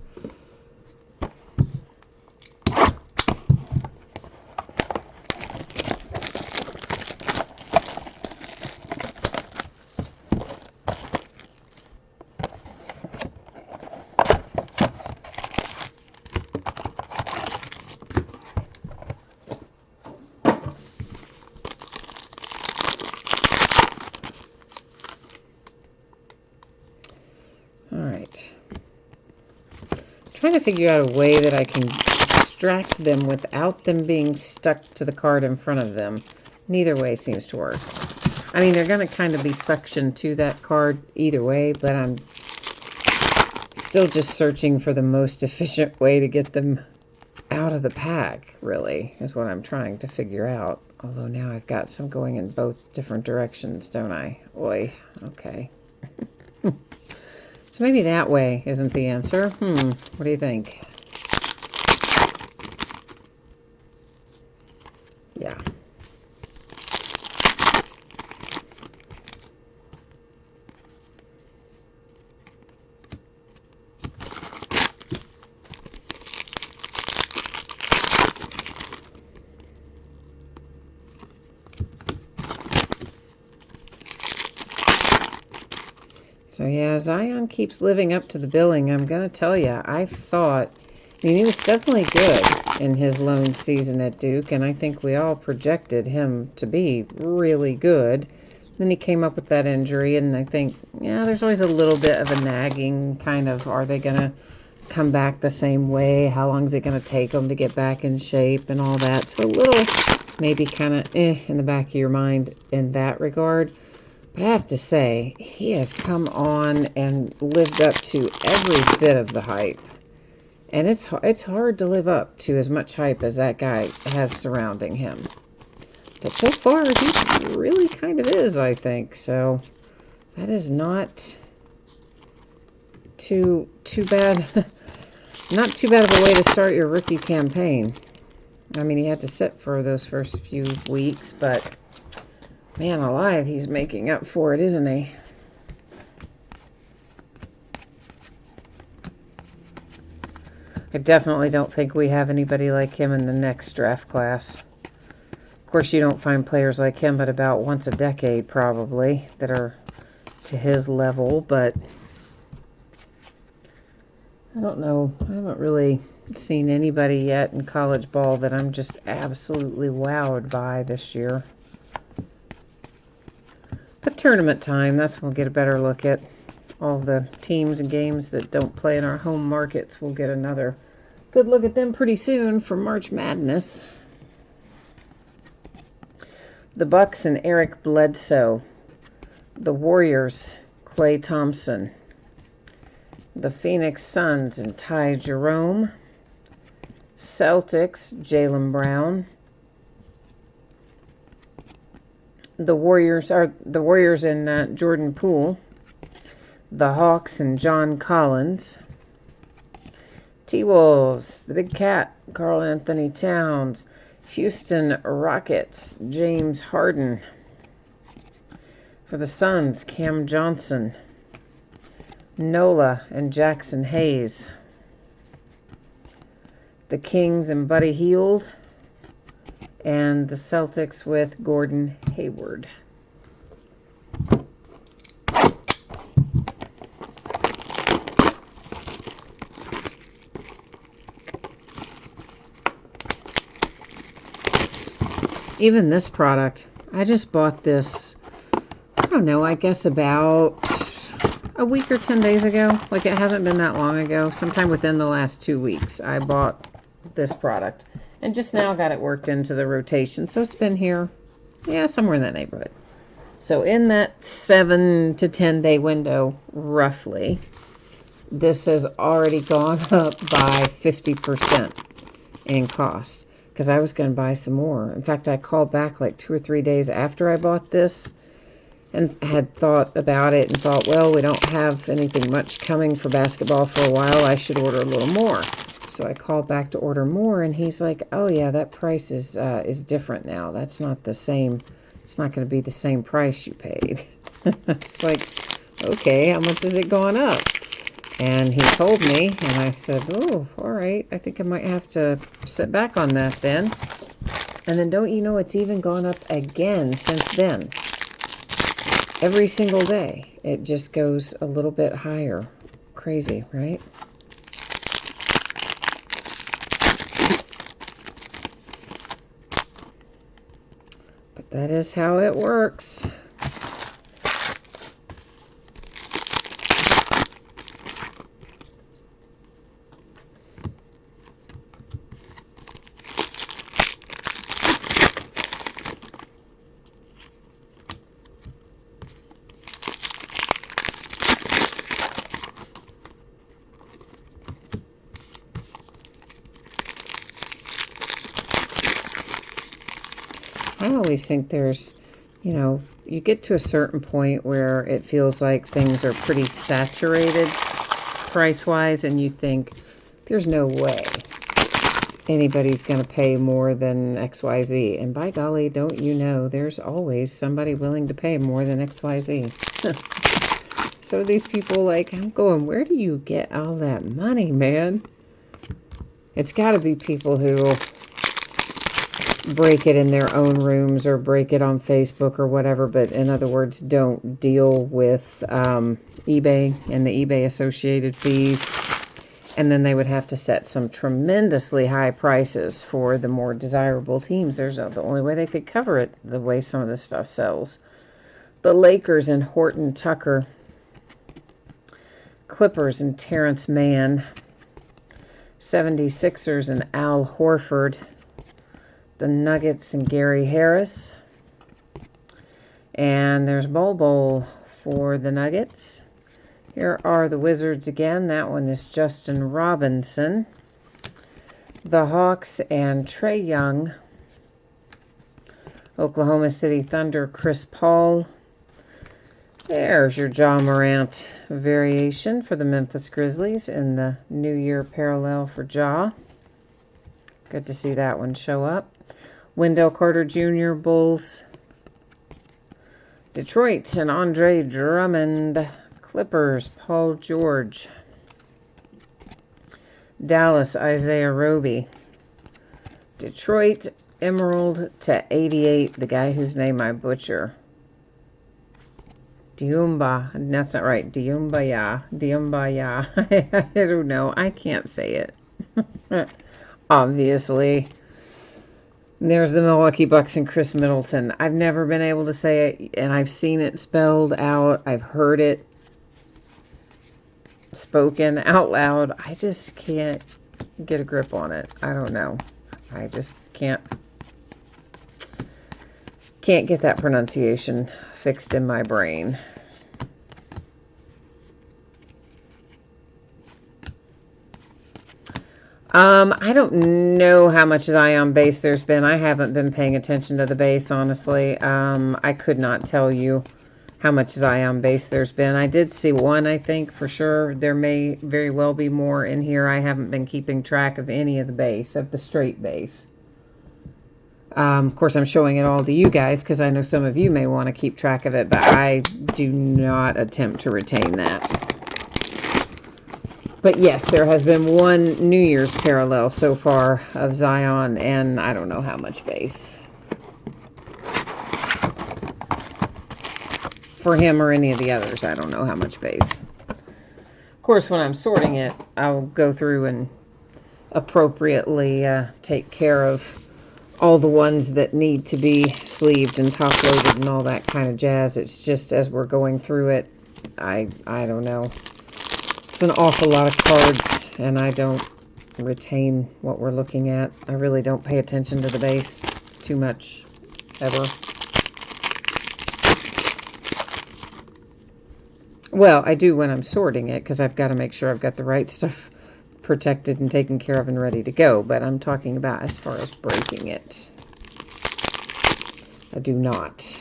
trying to figure out a way that I can extract them without them being stuck to the card in front of them. Neither way seems to work. I mean, they're going to kind of be suctioned to that card either way, but I'm still just searching for the most efficient way to get them out of the pack, really, is what I'm trying to figure out. Although now I've got some going in both different directions, don't I? Oi, okay. So maybe that way isn't the answer. What do you think? Yeah. So yeah, Zion keeps living up to the billing. I'm going to tell you, I thought, I mean, he was definitely good in his lone season at Duke, and I think we all projected him to be really good. Then he came up with that injury, and I think, yeah, there's always a little bit of a nagging kind of, are they going to come back the same way? How long is it going to take them to get back in shape and all that? So a little maybe kind of in the back of your mind in that regard. But I have to say, he has come on and lived up to every bit of the hype. And it's hard to live up to as much hype as that guy has surrounding him. But so far, he really kind of is, I think. So that is not too bad. Not too bad of a way to start your rookie campaign. I mean, he had to sit for those first few weeks, but man alive, he's making up for it, isn't he? I definitely don't think we have anybody like him in the next draft class. Of course, you don't find players like him but about once a decade, probably, that are to his level, but I don't know. I haven't really seen anybody yet in college ball that I'm just absolutely wowed by this year. But tournament time, that's when we'll get a better look at all the teams and games that don't play in our home markets. We'll get another good look at them pretty soon for March Madness. The Bucks and Eric Bledsoe. The Warriors, Klay Thompson. The Phoenix Suns and Ty Jerome. Celtics, Jaylen Brown. The Warriors and Jordan Poole. The Hawks and John Collins. T-Wolves, the Big Cat, Karl Anthony Towns. Houston Rockets, James Harden. For the Suns, Cam Johnson. Nola and Jackson Hayes. The Kings and Buddy Hield. And the Celtics with Gordon Hayward. Even this product, I just bought this, I don't know, I guess about a week or 10 days ago. Like, it hasn't been that long ago. Sometime within the last 2 weeks, I bought this product. And just now got it worked into the rotation. So it's been here, yeah, somewhere in that neighborhood. So in that 7 to 10 day window, roughly, this has already gone up by 50% in cost. Because I was going to buy some more. In fact, I called back like 2 or 3 days after I bought this and had thought about it and thought, well, we don't have anything much coming for basketball for a while. I should order a little more. So I called back to order more, and he's like, oh, yeah, that price is different now. That's not the same. It's not going to be the same price you paid. It's like, okay, how much has it gone up? And he told me, and I said, oh, all right, I think I might have to sit back on that then. And then don't you know it's even gone up again since then. Every single day, it just goes a little bit higher. Crazy, right? But that is how it works. I always think there's, you know, you get to a certain point where it feels like things are pretty saturated price-wise, and you think, there's no way anybody's going to pay more than XYZ. And by golly, don't you know, there's always somebody willing to pay more than XYZ. So these people, like, I'm going, where do you get all that money, man? It's got to be people who break it in their own rooms or break it on Facebook or whatever, but in other words, don't deal with eBay and the eBay associated fees. And then they would have to set some tremendously high prices for the more desirable teams. There's the only way they could cover it the way some of this stuff sells. The Lakers and Horton Tucker. Clippers and Terrence Mann. 76ers and Al Horford. The Nuggets and Gary Harris. And there's Bol for the Nuggets. Here are the Wizards again. That one is Justin Robinson. The Hawks and Trae Young. Oklahoma City Thunder, Chris Paul. There's your Ja Morant variation for the Memphis Grizzlies in the New Year parallel for Ja. Good to see that one show up. Wendell Carter Jr., Bulls. Detroit and Andre Drummond. Clippers, Paul George. Dallas, Isaiah Roby. Detroit, Emerald /88, the guy whose name I butcher. Diumba, that's not right. Diumbaya. I don't know. I can't say it. Obviously. There's the Milwaukee Bucks and Chris Middleton. I've never been able to say it, and I've seen it spelled out. I've heard it spoken out loud. I just can't get a grip on it. I don't know. I just can't get that pronunciation fixed in my brain. I don't know how much Zion base there's been. I haven't been paying attention to the base, honestly. I could not tell you how much Zion base there's been. I did see one, I think, for sure. There may very well be more in here. I haven't been keeping track of any of the base, of the straight base. Of course, I'm showing it all to you guys because I know some of you may want to keep track of it, but I do not attempt to retain that. But yes, there has been one New Year's parallel so far of Zion, and I don't know how much base. For him or any of the others, I don't know how much base. Of course, when I'm sorting it, I'll go through and appropriately take care of all the ones that need to be sleeved and top loaded and all that kind of jazz. It's just as we're going through it, I don't know. It's an awful lot of cards, and I don't retain what we're looking at. I really don't pay attention to the base too much, ever. Well, I do when I'm sorting it, because I've got to make sure I've got the right stuff protected and taken care of and ready to go. But I'm talking about as far as breaking it. I do not.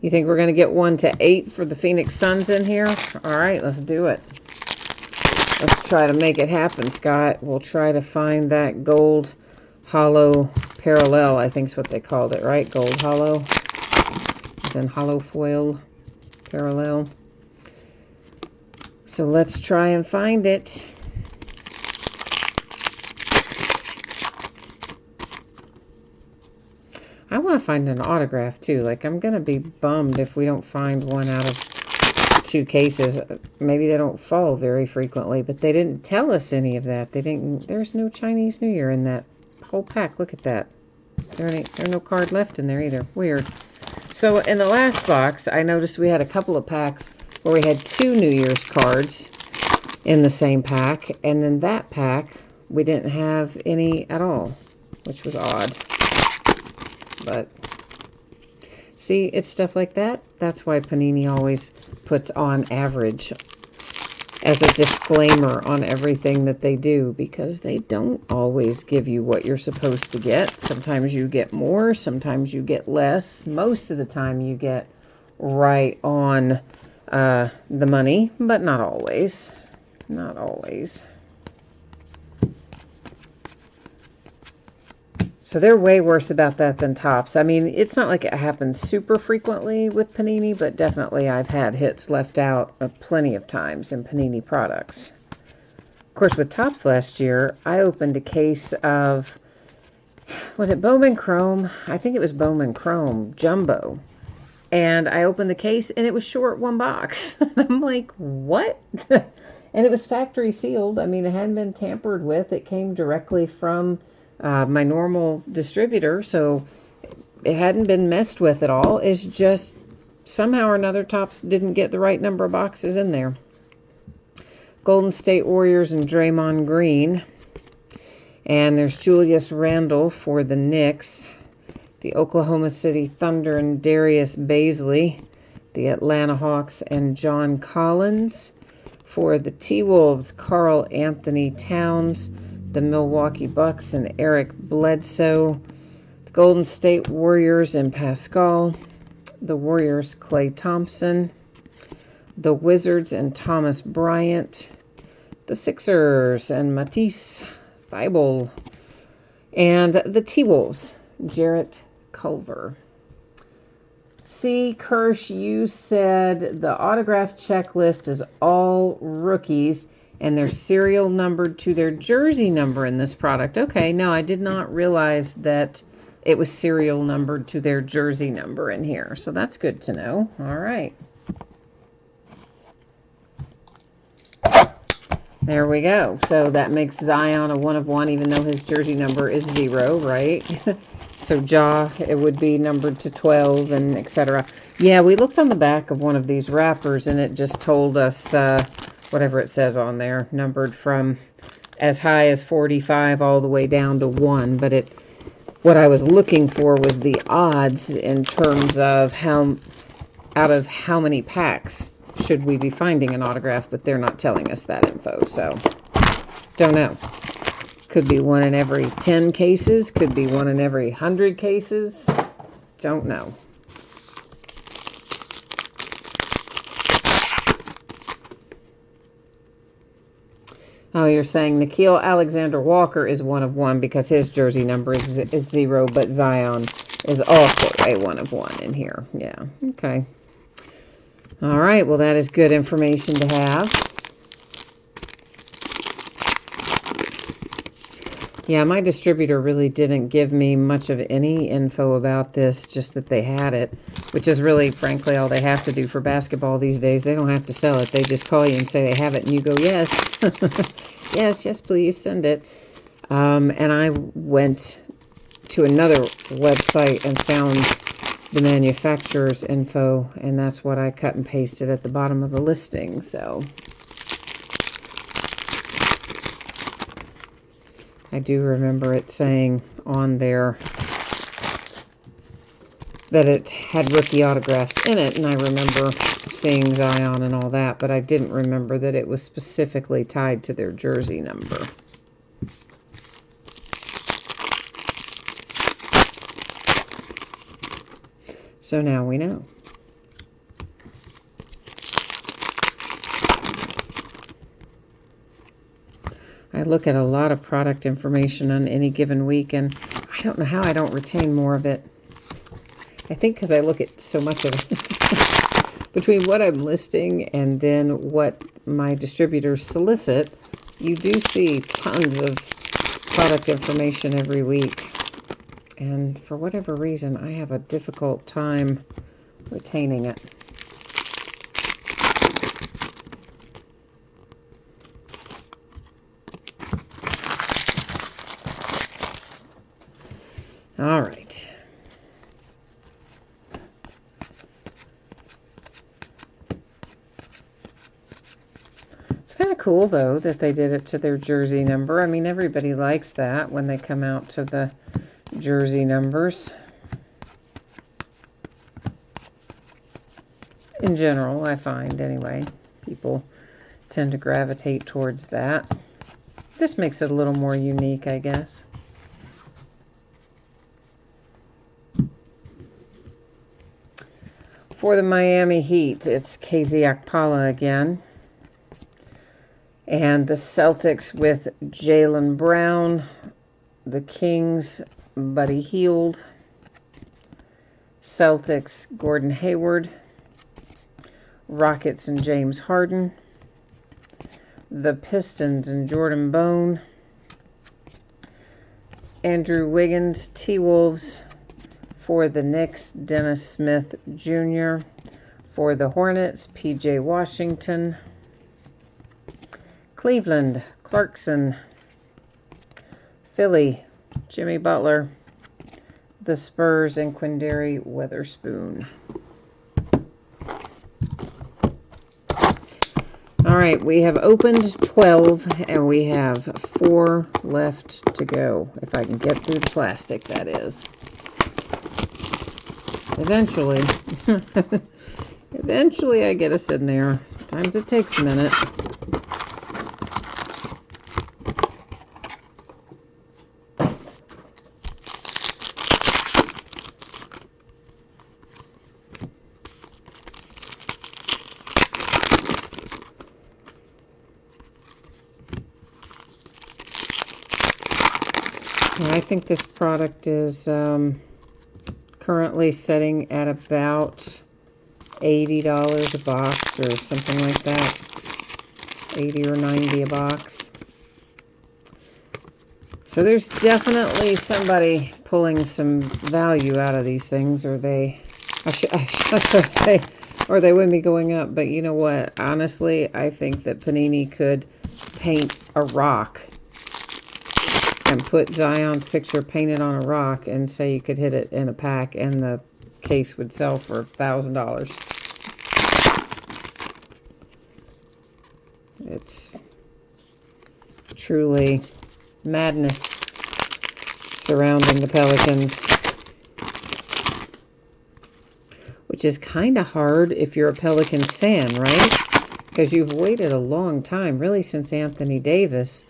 You think we're going to get 1 to 8 for the Phoenix Suns in here? All right, let's do it. Let's try to make it happen, Scott. We'll try to find that gold hollow parallel, I think is what they called it, right? Gold hollow. It's in hollow foil parallel. So let's try and find it. I want to find an autograph too. Like, I'm going to be bummed if we don't find one out of 2 cases. Maybe they don't fall very frequently, but they didn't tell us any of that. They didn't. There's no Chinese New Year in that whole pack. Look at that. There's no card left in there either. Weird. So in the last box, I noticed we had a couple of packs where we had 2 New Year's cards in the same pack, and then that pack we didn't have any at all, which was odd. But See, it's stuff like that. That's why Panini always puts on average as a disclaimer on everything that they do, because they don't always give you what you're supposed to get. Sometimes you get more, sometimes you get less. Most of the time you get right on the money, but not always. Not always. So they're way worse about that than Topps. I mean, it's not like it happens super frequently with Panini, but definitely I've had hits left out plenty of times in Panini products. Of course, with Topps last year, I opened a case of, was it Bowman Chrome? I think it was Bowman Chrome Jumbo. And I opened the case, and it was short one box. I'm like, what? And it was factory sealed. I mean, it hadn't been tampered with. It came directly from my normal distributor, so it hadn't been messed with at all. It's just somehow or another Topps didn't get the right number of boxes in there. Golden State Warriors and Draymond Green. And there's Julius Randle for the Knicks. The Oklahoma City Thunder and Darius Baisley. The Atlanta Hawks and John Collins. For the T-Wolves, Karl Anthony Towns. The Milwaukee Bucks and Eric Bledsoe. The Golden State Warriors and Pascal. The Warriors, Klay Thompson. The Wizards and Thomas Bryant. The Sixers and Matisse Thybulle. And the T-Wolves, Jarrett Culver. C. Kirsch, you said the autograph checklist is all rookies, and they're serial numbered to their jersey number in this product. Okay, no, I did not realize that it was serial numbered to their jersey number in here. So that's good to know. All right. There we go. So that makes Zion a 1 of 1, even though his jersey number is 0, right? So Ja, it would be numbered to 12 and etc. Yeah, we looked on the back of one of these wrappers, and it just told us whatever it says on there, numbered from as high as 45 all the way down to 1. But what I was looking for was the odds in terms of out of how many packs should we be finding an autograph, but they're not telling us that info, so don't know. Could be 1 in every 10 cases, could be 1 in every 100 cases, don't know. Oh, you're saying Nickeil Alexander-Walker is 1 of 1 because his jersey number is 0, but Zion is also a 1 of 1 in here. Yeah, okay. All right, well, that is good information to have. Yeah, my distributor really didn't give me much of any info about this, just that they had it, which is really, frankly, all they have to do for basketball these days. They don't have to sell it. They just call you and say they have it, and you go, yes. yes, please, send it. And I went to another website and found the manufacturer's info, and that's what I cut and pasted at the bottom of the listing, so I do remember it saying on there that it had rookie autographs in it, and I remember seeing Zion and all that, but I didn't remember that it was specifically tied to their jersey number. So now we know. I look at a lot of product information on any given week, and I don't know how I don't retain more of it. I think because I look at so much of it. Between what I'm listing and then what my distributors solicit, you do see tons of product information every week. And for whatever reason, I have a difficult time retaining it. All right. It's kind of cool, though, that they did it to their jersey number. I mean, everybody likes that when they come out to the jersey numbers. In general, I find anyway, people tend to gravitate towards that. This makes it a little more unique, I guess. For the Miami Heat, it's KZ Okpala again. And the Celtics with Jaylen Brown. The Kings, Buddy Hield. Celtics, Gordon Hayward. Rockets and James Harden. The Pistons and Jordan Bone. Andrew Wiggins, T-Wolves. For the Knicks, Dennis Smith Jr. For the Hornets, P.J. Washington. Cleveland, Clarkson. Philly, Jimmy Butler. The Spurs and Quindary Weatherspoon. All right, we have opened 12, and we have 4 left to go. If I can get through the plastic, that is. Eventually. Eventually I get us in there. Sometimes it takes a minute. And I think this product is currently setting at about $80 a box or something like that. 80 or 90 a box. So there's definitely somebody pulling some value out of these things, or I should say, or they wouldn't be going up. But you know what? Honestly, I think that Panini could paint a rock and put Zion's picture painted on a rock and say you could hit it in a pack and the case would sell for $1,000. It's truly madness surrounding the Pelicans, which is kind of hard if you're a Pelicans fan, right? Because you've waited a long time, really since Anthony Davis,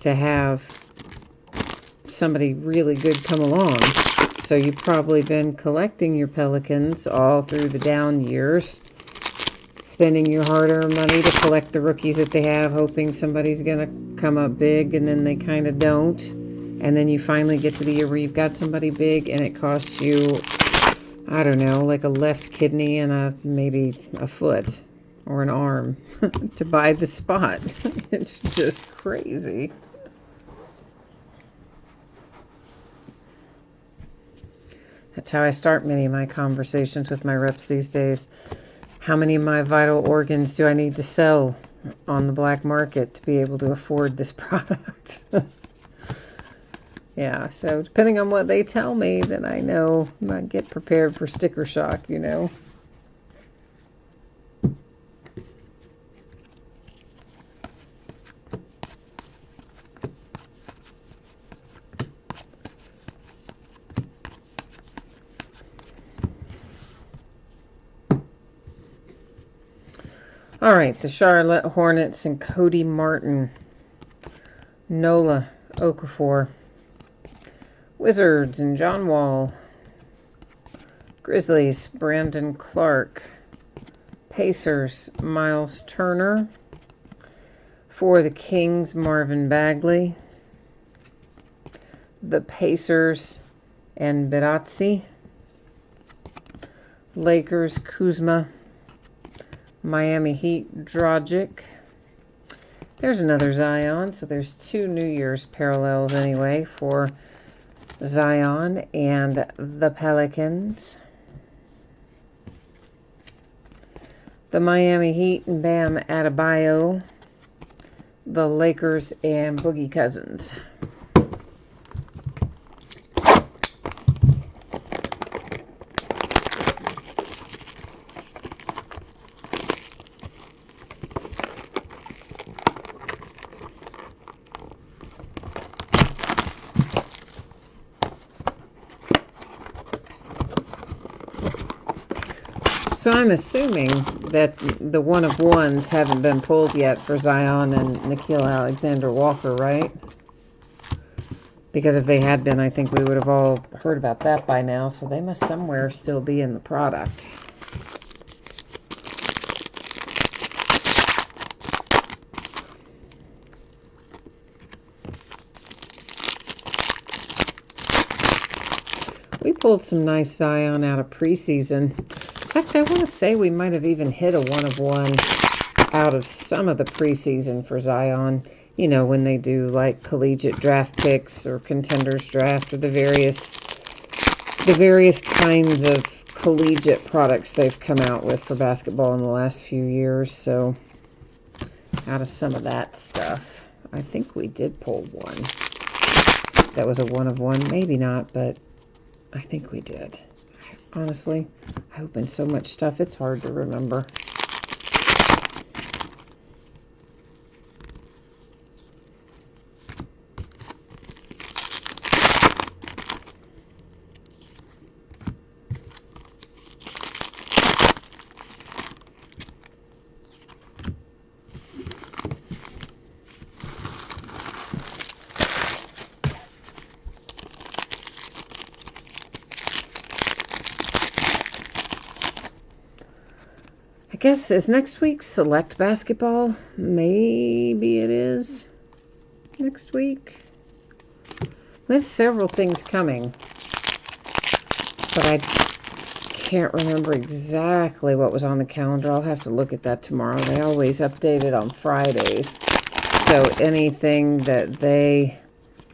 to have somebody really good come along. So you've probably been collecting your Pelicans all through the down years, spending your hard-earned money to collect the rookies that they have, hoping somebody's going to come up big, and then they kind of don't. And then you finally get to the year where you've got somebody big and it costs you, I don't know, like a left kidney and maybe a foot or an arm to buy the spot. It's just crazy. That's how I start many of my conversations with my reps these days. How many of my vital organs do I need to sell on the black market to be able to afford this product? Yeah, so depending on what they tell me, then I know I get prepared for sticker shock, you know. All right, the Charlotte Hornets and Cody Martin. Nola Okafor. Wizards and John Wall. Grizzlies, Brandon Clark. Pacers, Miles Turner. For the Kings, Marvin Bagley. The Pacers and Berazzi. Lakers, Kuzma. Miami Heat, Dragic. There's another Zion, so there's 2 New Year's parallels anyway for Zion and the Pelicans. The Miami Heat and Bam Adebayo. The Lakers and Boogie Cousins. So I'm assuming that the one of ones haven't been pulled yet for Zion and Nikhil Alexander-Walker, right? Because if they had been, I think we would have all heard about that by now. So they must somewhere still be in the product. We pulled some nice Zion out of preseason. In fact, I want to say we might have even hit a one of one out of some of the preseason for Zion. You know, when they do like collegiate draft picks or contenders draft or the various kinds of collegiate products they've come out with for basketball in the last few years. So out of some of that stuff, I think we did pull one. That was a one of one. Maybe not, but I think we did. Honestly, I opened so much stuff, it's hard to remember. I guess, is next week select basketball? Maybe it is next week. We have several things coming, but I can't remember exactly what was on the calendar. I'll have to look at that tomorrow. They always update it on Fridays. So anything that they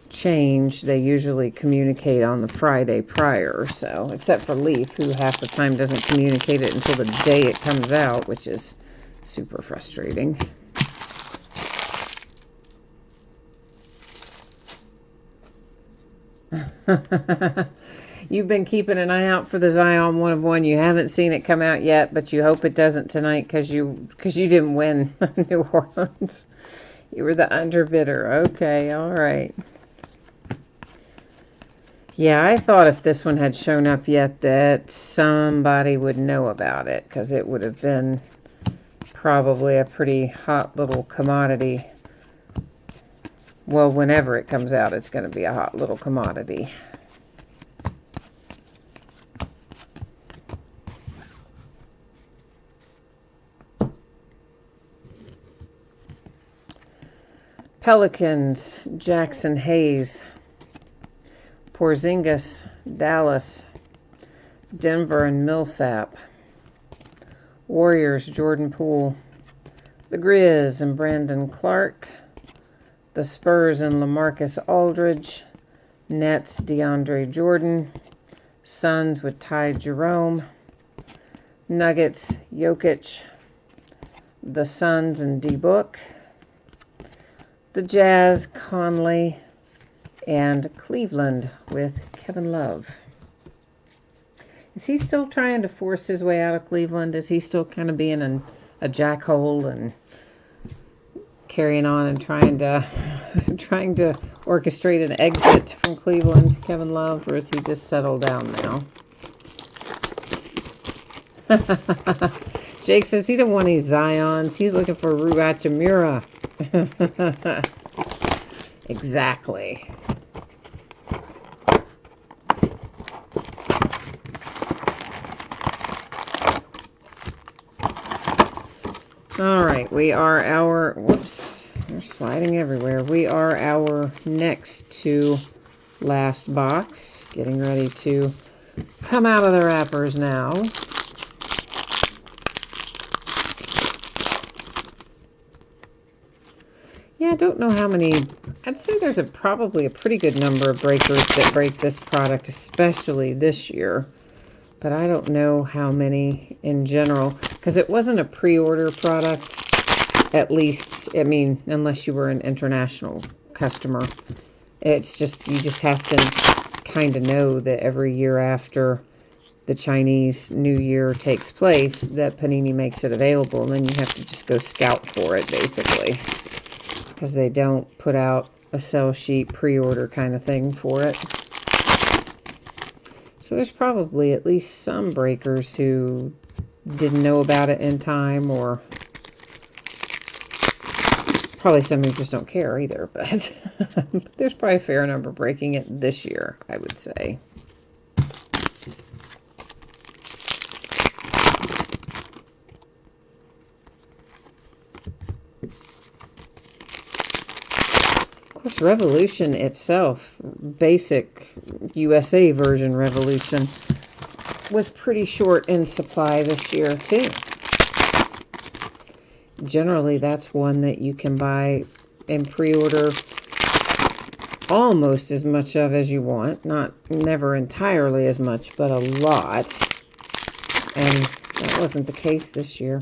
change, they usually communicate on the Friday prior. So, except for Leaf, who half the time doesn't communicate it until the day it comes out, which is super frustrating. You've been keeping an eye out for the Zion one of one. You haven't seen it come out yet, but you hope it doesn't tonight because you didn't win New Orleans. You were the underbidder. Okay, all right. Yeah, I thought if this one had shown up yet that somebody would know about it because it would have been probably a pretty hot little commodity. Well, whenever it comes out, it's going to be a hot little commodity. Pelicans, Jackson Hayes. Porzingis, Dallas, Denver, and Millsap. Warriors, Jordan Poole. The Grizz and Brandon Clark. The Spurs and LaMarcus Aldridge. Nets, DeAndre Jordan. Suns with Ty Jerome. Nuggets, Jokic. The Suns and D-Book. The Jazz, Conley. And Cleveland with Kevin Love. Is he still trying to force his way out of Cleveland? Is he still kind of being a jackhole and carrying on and trying to orchestrate an exit from Cleveland, Kevin Love, or is he just settled down now? Jake says he don't want any Zions. He's looking for Rui Hachimura. Exactly. All right, we are our, whoops, they're sliding everywhere. We are our next to last box. Getting ready to come out of the wrappers now. Yeah, I don't know how many. I'd say there's probably a pretty good number of breakers that break this product, especially this year. But I don't know how many in general, because it wasn't a pre-order product, at least, I mean, unless you were an international customer. It's just, you just have to kind of know that every year after the Chinese New Year takes place, that Panini makes it available, and then you have to just go scout for it, basically. Because they don't put out a sell sheet pre-order kind of thing for it. So there's probably at least some breakers who didn't know about it in time, or probably some who just don't care either, but there's probably a fair number breaking it this year, I would say. Of course, Revolution itself, basic USA version Revolution, was pretty short in supply this year too. Generally, that's one that you can buy and pre-order almost as much of as you want. Never entirely as much, but a lot. And that wasn't the case this year.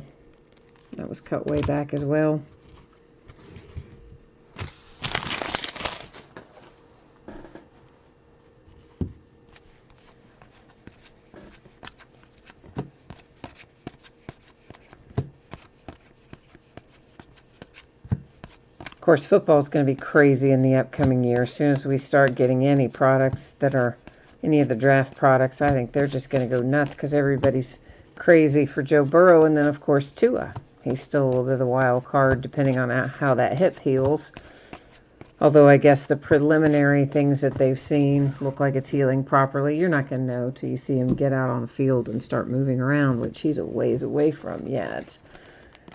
That was cut way back as well. Of course, football is going to be crazy in the upcoming year. As soon as we start getting any products that are any of the draft products, I think they're just going to go nuts because everybody's crazy for Joe Burrow. And then, of course, Tua. He's still a little bit of the wild card depending on how that hip heals. Although I guess the preliminary things that they've seen look like it's healing properly. You're not going to know till you see him get out on the field and start moving around, which he's a ways away from yet.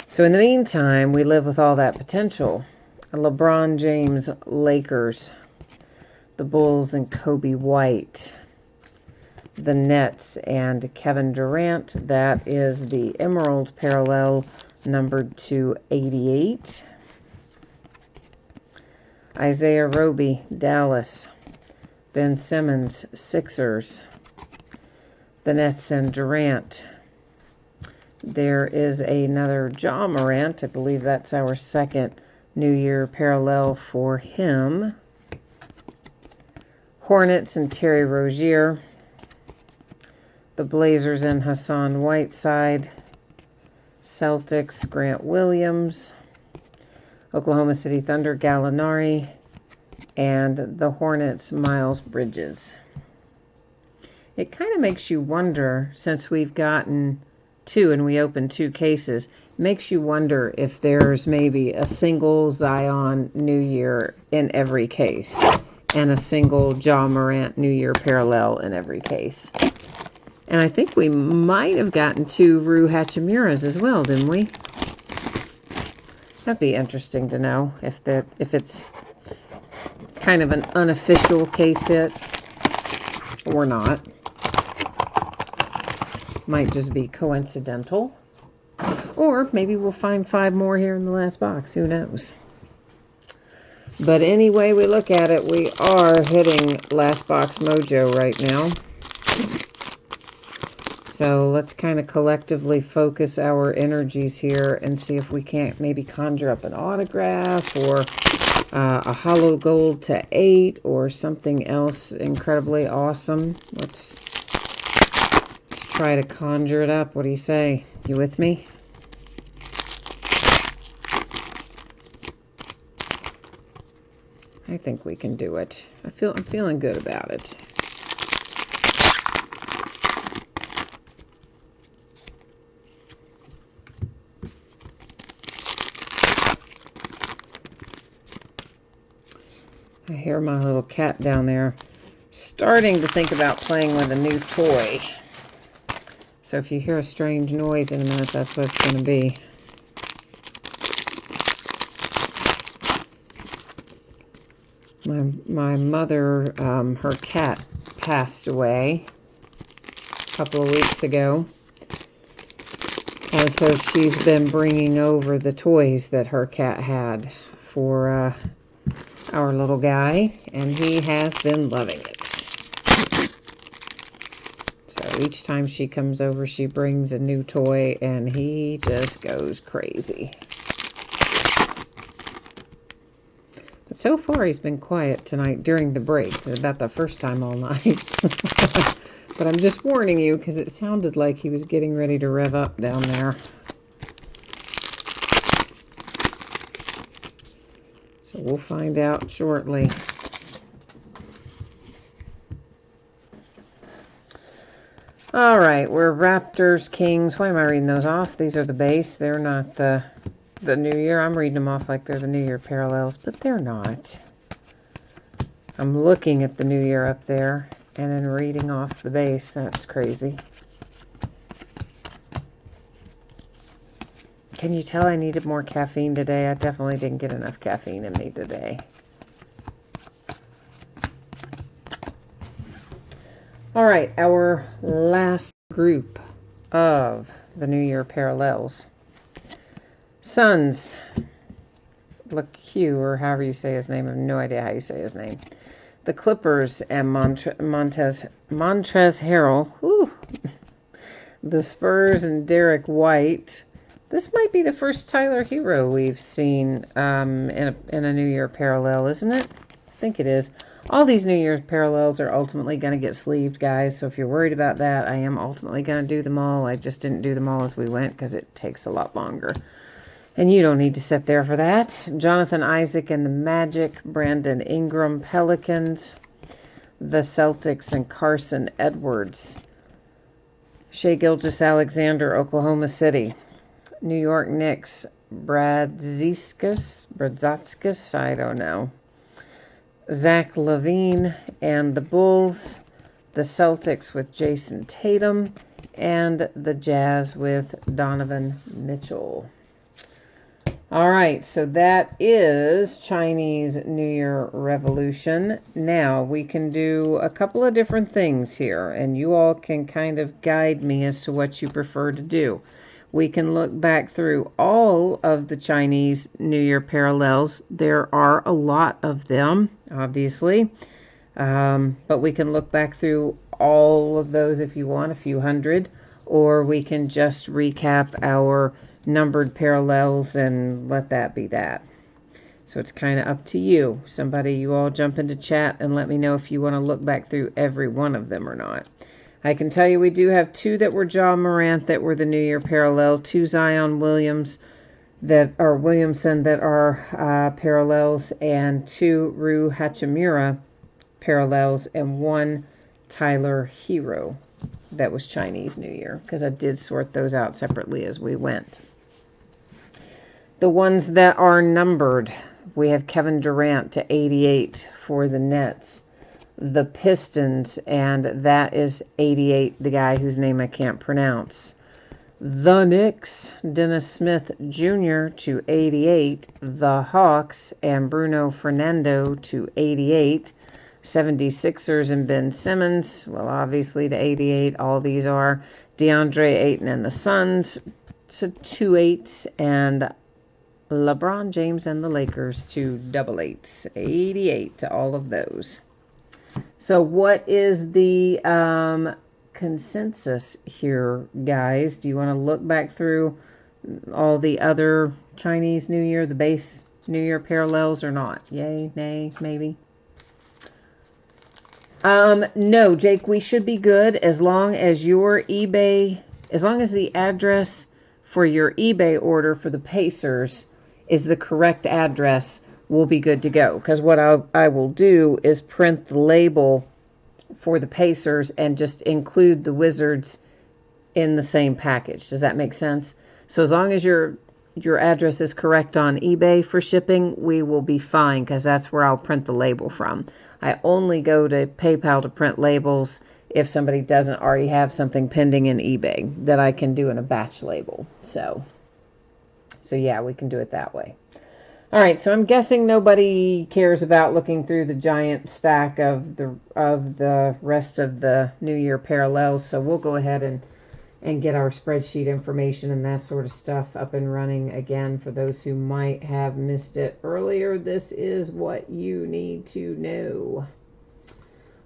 So in the meantime, we live with all that potential. LeBron James, Lakers, the Bulls and Kobe White, the Nets and Kevin Durant. That is the Emerald parallel numbered to 88. Isaiah Roby, Dallas, Ben Simmons, Sixers, the Nets and Durant. There is another Ja Morant. I believe that's our second New Year parallel for him. Hornets and Terry Rozier. The Blazers and Hassan Whiteside. Celtics, Grant Williams. Oklahoma City Thunder, Gallinari. And the Hornets, Miles Bridges. It kind of makes you wonder, since we've gotten two and we opened two cases, makes you wonder if there's maybe a single Zion New Year in every case and a single Ja Morant New Year parallel in every case. And I think we might have gotten two Rui Hachimuras as well, didn't we? That'd be interesting to know if it's kind of an unofficial case hit or not. Might just be coincidental. Or maybe we'll find 5 more here in the last box. Who knows? But anyway we look at it, we are hitting last box mojo right now. So let's kind of collectively focus our energies here and see if we can't maybe conjure up an autograph or a hollow gold to 8 or something else incredibly awesome. Let's try to conjure it up. What do you say? You with me? I think we can do it. I'm feeling good about it. I hear my little cat down there starting to think about playing with a new toy. So if you hear a strange noise in a minute, that's what it's going to be. My mother, her cat passed away a couple of weeks ago. And so she's been bringing over the toys that her cat had for our little guy. And he has been loving it. So each time she comes over, she brings a new toy. And he just goes crazy. So far, he's been quiet tonight during the break. About the first time all night. But I'm just warning you because it sounded like he was getting ready to rev up down there. So we'll find out shortly. All right, we're Raptors, Kings. Why am I reading those off? These are the base. They're not the New Year. I'm reading them off like they're the New Year parallels, but they're not. I'm looking at the New Year up there and then reading off the base. That's crazy. Can you tell I needed more caffeine today? I definitely didn't get enough caffeine in me today. All right, our last group of the New Year parallels. Suns. LeCue, or however you say his name. I have no idea how you say his name. The Clippers and Montrezl Harrell. Whew. The Spurs and Derek White. This might be the first Tyler Hero we've seen in a New Year parallel, isn't it? I think it is. All these New Year's parallels are ultimately going to get sleeved, guys. So if you're worried about that, I am ultimately going to do them all. I just didn't do them all as we went because it takes a lot longer. And you don't need to sit there for that. Jonathan Isaac and the Magic. Brandon Ingram, Pelicans. The Celtics and Carson Edwards. Shai Gilgeous-Alexander, Oklahoma City. New York Knicks. Bradzauskas, I don't know. Zach LaVine and the Bulls. The Celtics with Jason Tatum. And the Jazz with Donovan Mitchell. All right, so that is Chinese New Year Revolution. Now, we can do a couple of different things here, and you all can kind of guide me as to what you prefer to do. We can look back through all of the Chinese New Year parallels. There are a lot of them, obviously, but we can look back through all of those if you want, a few hundred, or we can just recap our numbered parallels and let that be that. So it's kind of up to you. You all jump into chat and let me know if you want to look back through every one of them or not. I can tell you we do have two that were Ja Morant that were the New Year parallel, two Zion Williamson that are parallels, and two Rui Hachimura parallels, and one Tyler Hero that was Chinese New Year, because I did sort those out separately as we went. The ones that are numbered, we have Kevin Durant to 88 for the Nets. The Pistons, and that is 88, the guy whose name I can't pronounce. The Knicks, Dennis Smith Jr. to 88. The Hawks and Bruno Fernando to 88. 76ers and Ben Simmons, well, obviously to 88. All these are. DeAndre Ayton and the Suns to 28, and LeBron James and the Lakers to 88. 88 to all of those. So what is the consensus here, guys? Do you want to look back through all the other Chinese New Year, the base New Year parallels, or not? Yay, nay, maybe? No, Jake, we should be good as long as the address for your eBay order for the Pacers is the correct address. We'll be good to go. Because what I will do is print the label for the Pacers and just include the Wizards in the same package. Does that make sense? So as long as your address is correct on eBay for shipping, we will be fine, because that's where I'll print the label from. I only go to PayPal to print labels if somebody doesn't already have something pending in eBay that I can do in a batch label. So yeah, we can do it that way. All right, so I'm guessing nobody cares about looking through the giant stack of the rest of the New Year parallels, so we'll go ahead and get our spreadsheet information and that sort of stuff up and running again. For those who might have missed it earlier, this is what you need to know.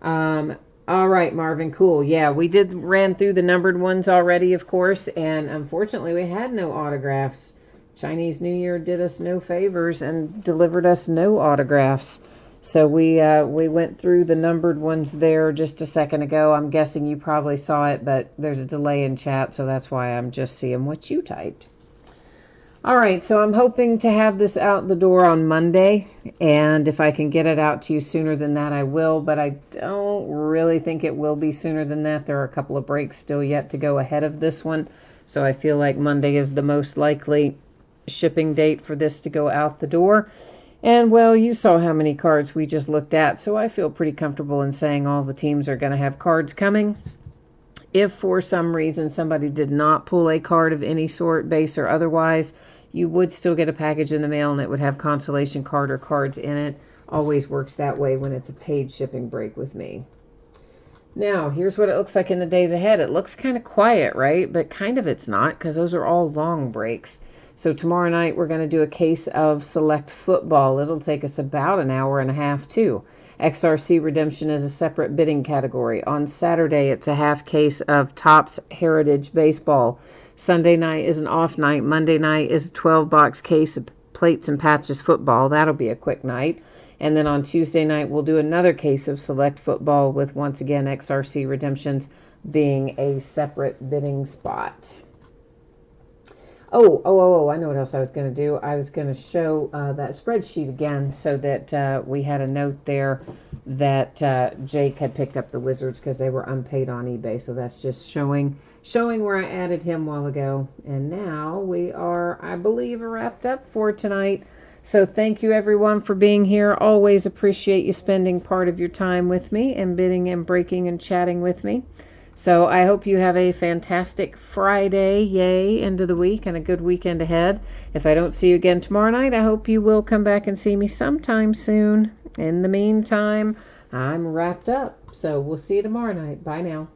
All right, Marvin, cool. Yeah, we ran through the numbered ones already, of course, and unfortunately we had no autographs. Chinese New Year did us no favors and delivered us no autographs. So we went through the numbered ones there just a second ago. I'm guessing you probably saw it, but there's a delay in chat, so that's why I'm just seeing what you typed. All right, so I'm hoping to have this out the door on Monday, and if I can get it out to you sooner than that, I will, but I don't really think it will be sooner than that. There are a couple of breaks still yet to go ahead of this one, so I feel like Monday is the most likely shipping date for this to go out the door. And, well, you saw how many cards we just looked at, so I feel pretty comfortable in saying all the teams are going to have cards coming. If for some reason somebody did not pull a card of any sort, base or otherwise, you would still get a package in the mail and it would have consolation card or cards in it. Always works that way when it's a paid shipping break with me. Now, here's what it looks like in the days ahead. It looks kind of quiet, right? But kind of it's not, because those are all long breaks. So tomorrow night we're going to do a case of select football. It'll take us about an hour and a half too. XRC Redemption is a separate bidding category. On Saturday, it's a half case of Topps Heritage Baseball. Sunday night is an off night. Monday night is a 12-box case of Plates and Patches Football. That'll be a quick night. And then on Tuesday night, we'll do another case of Select Football with, once again, XRC Redemptions being a separate bidding spot. I know what else I was going to do. I was going to show that spreadsheet again so that we had a note there that Jake had picked up the Wizards because they were unpaid on eBay. So that's just showing where I added him a while ago. And now we are, I believe, wrapped up for tonight. So thank you, everyone, for being here. Always appreciate you spending part of your time with me and bidding and breaking and chatting with me. So I hope you have a fantastic Friday, yay, end of the week, and a good weekend ahead. If I don't see you again tomorrow night, I hope you will come back and see me sometime soon. In the meantime, I'm wrapped up. So we'll see you tomorrow night. Bye now.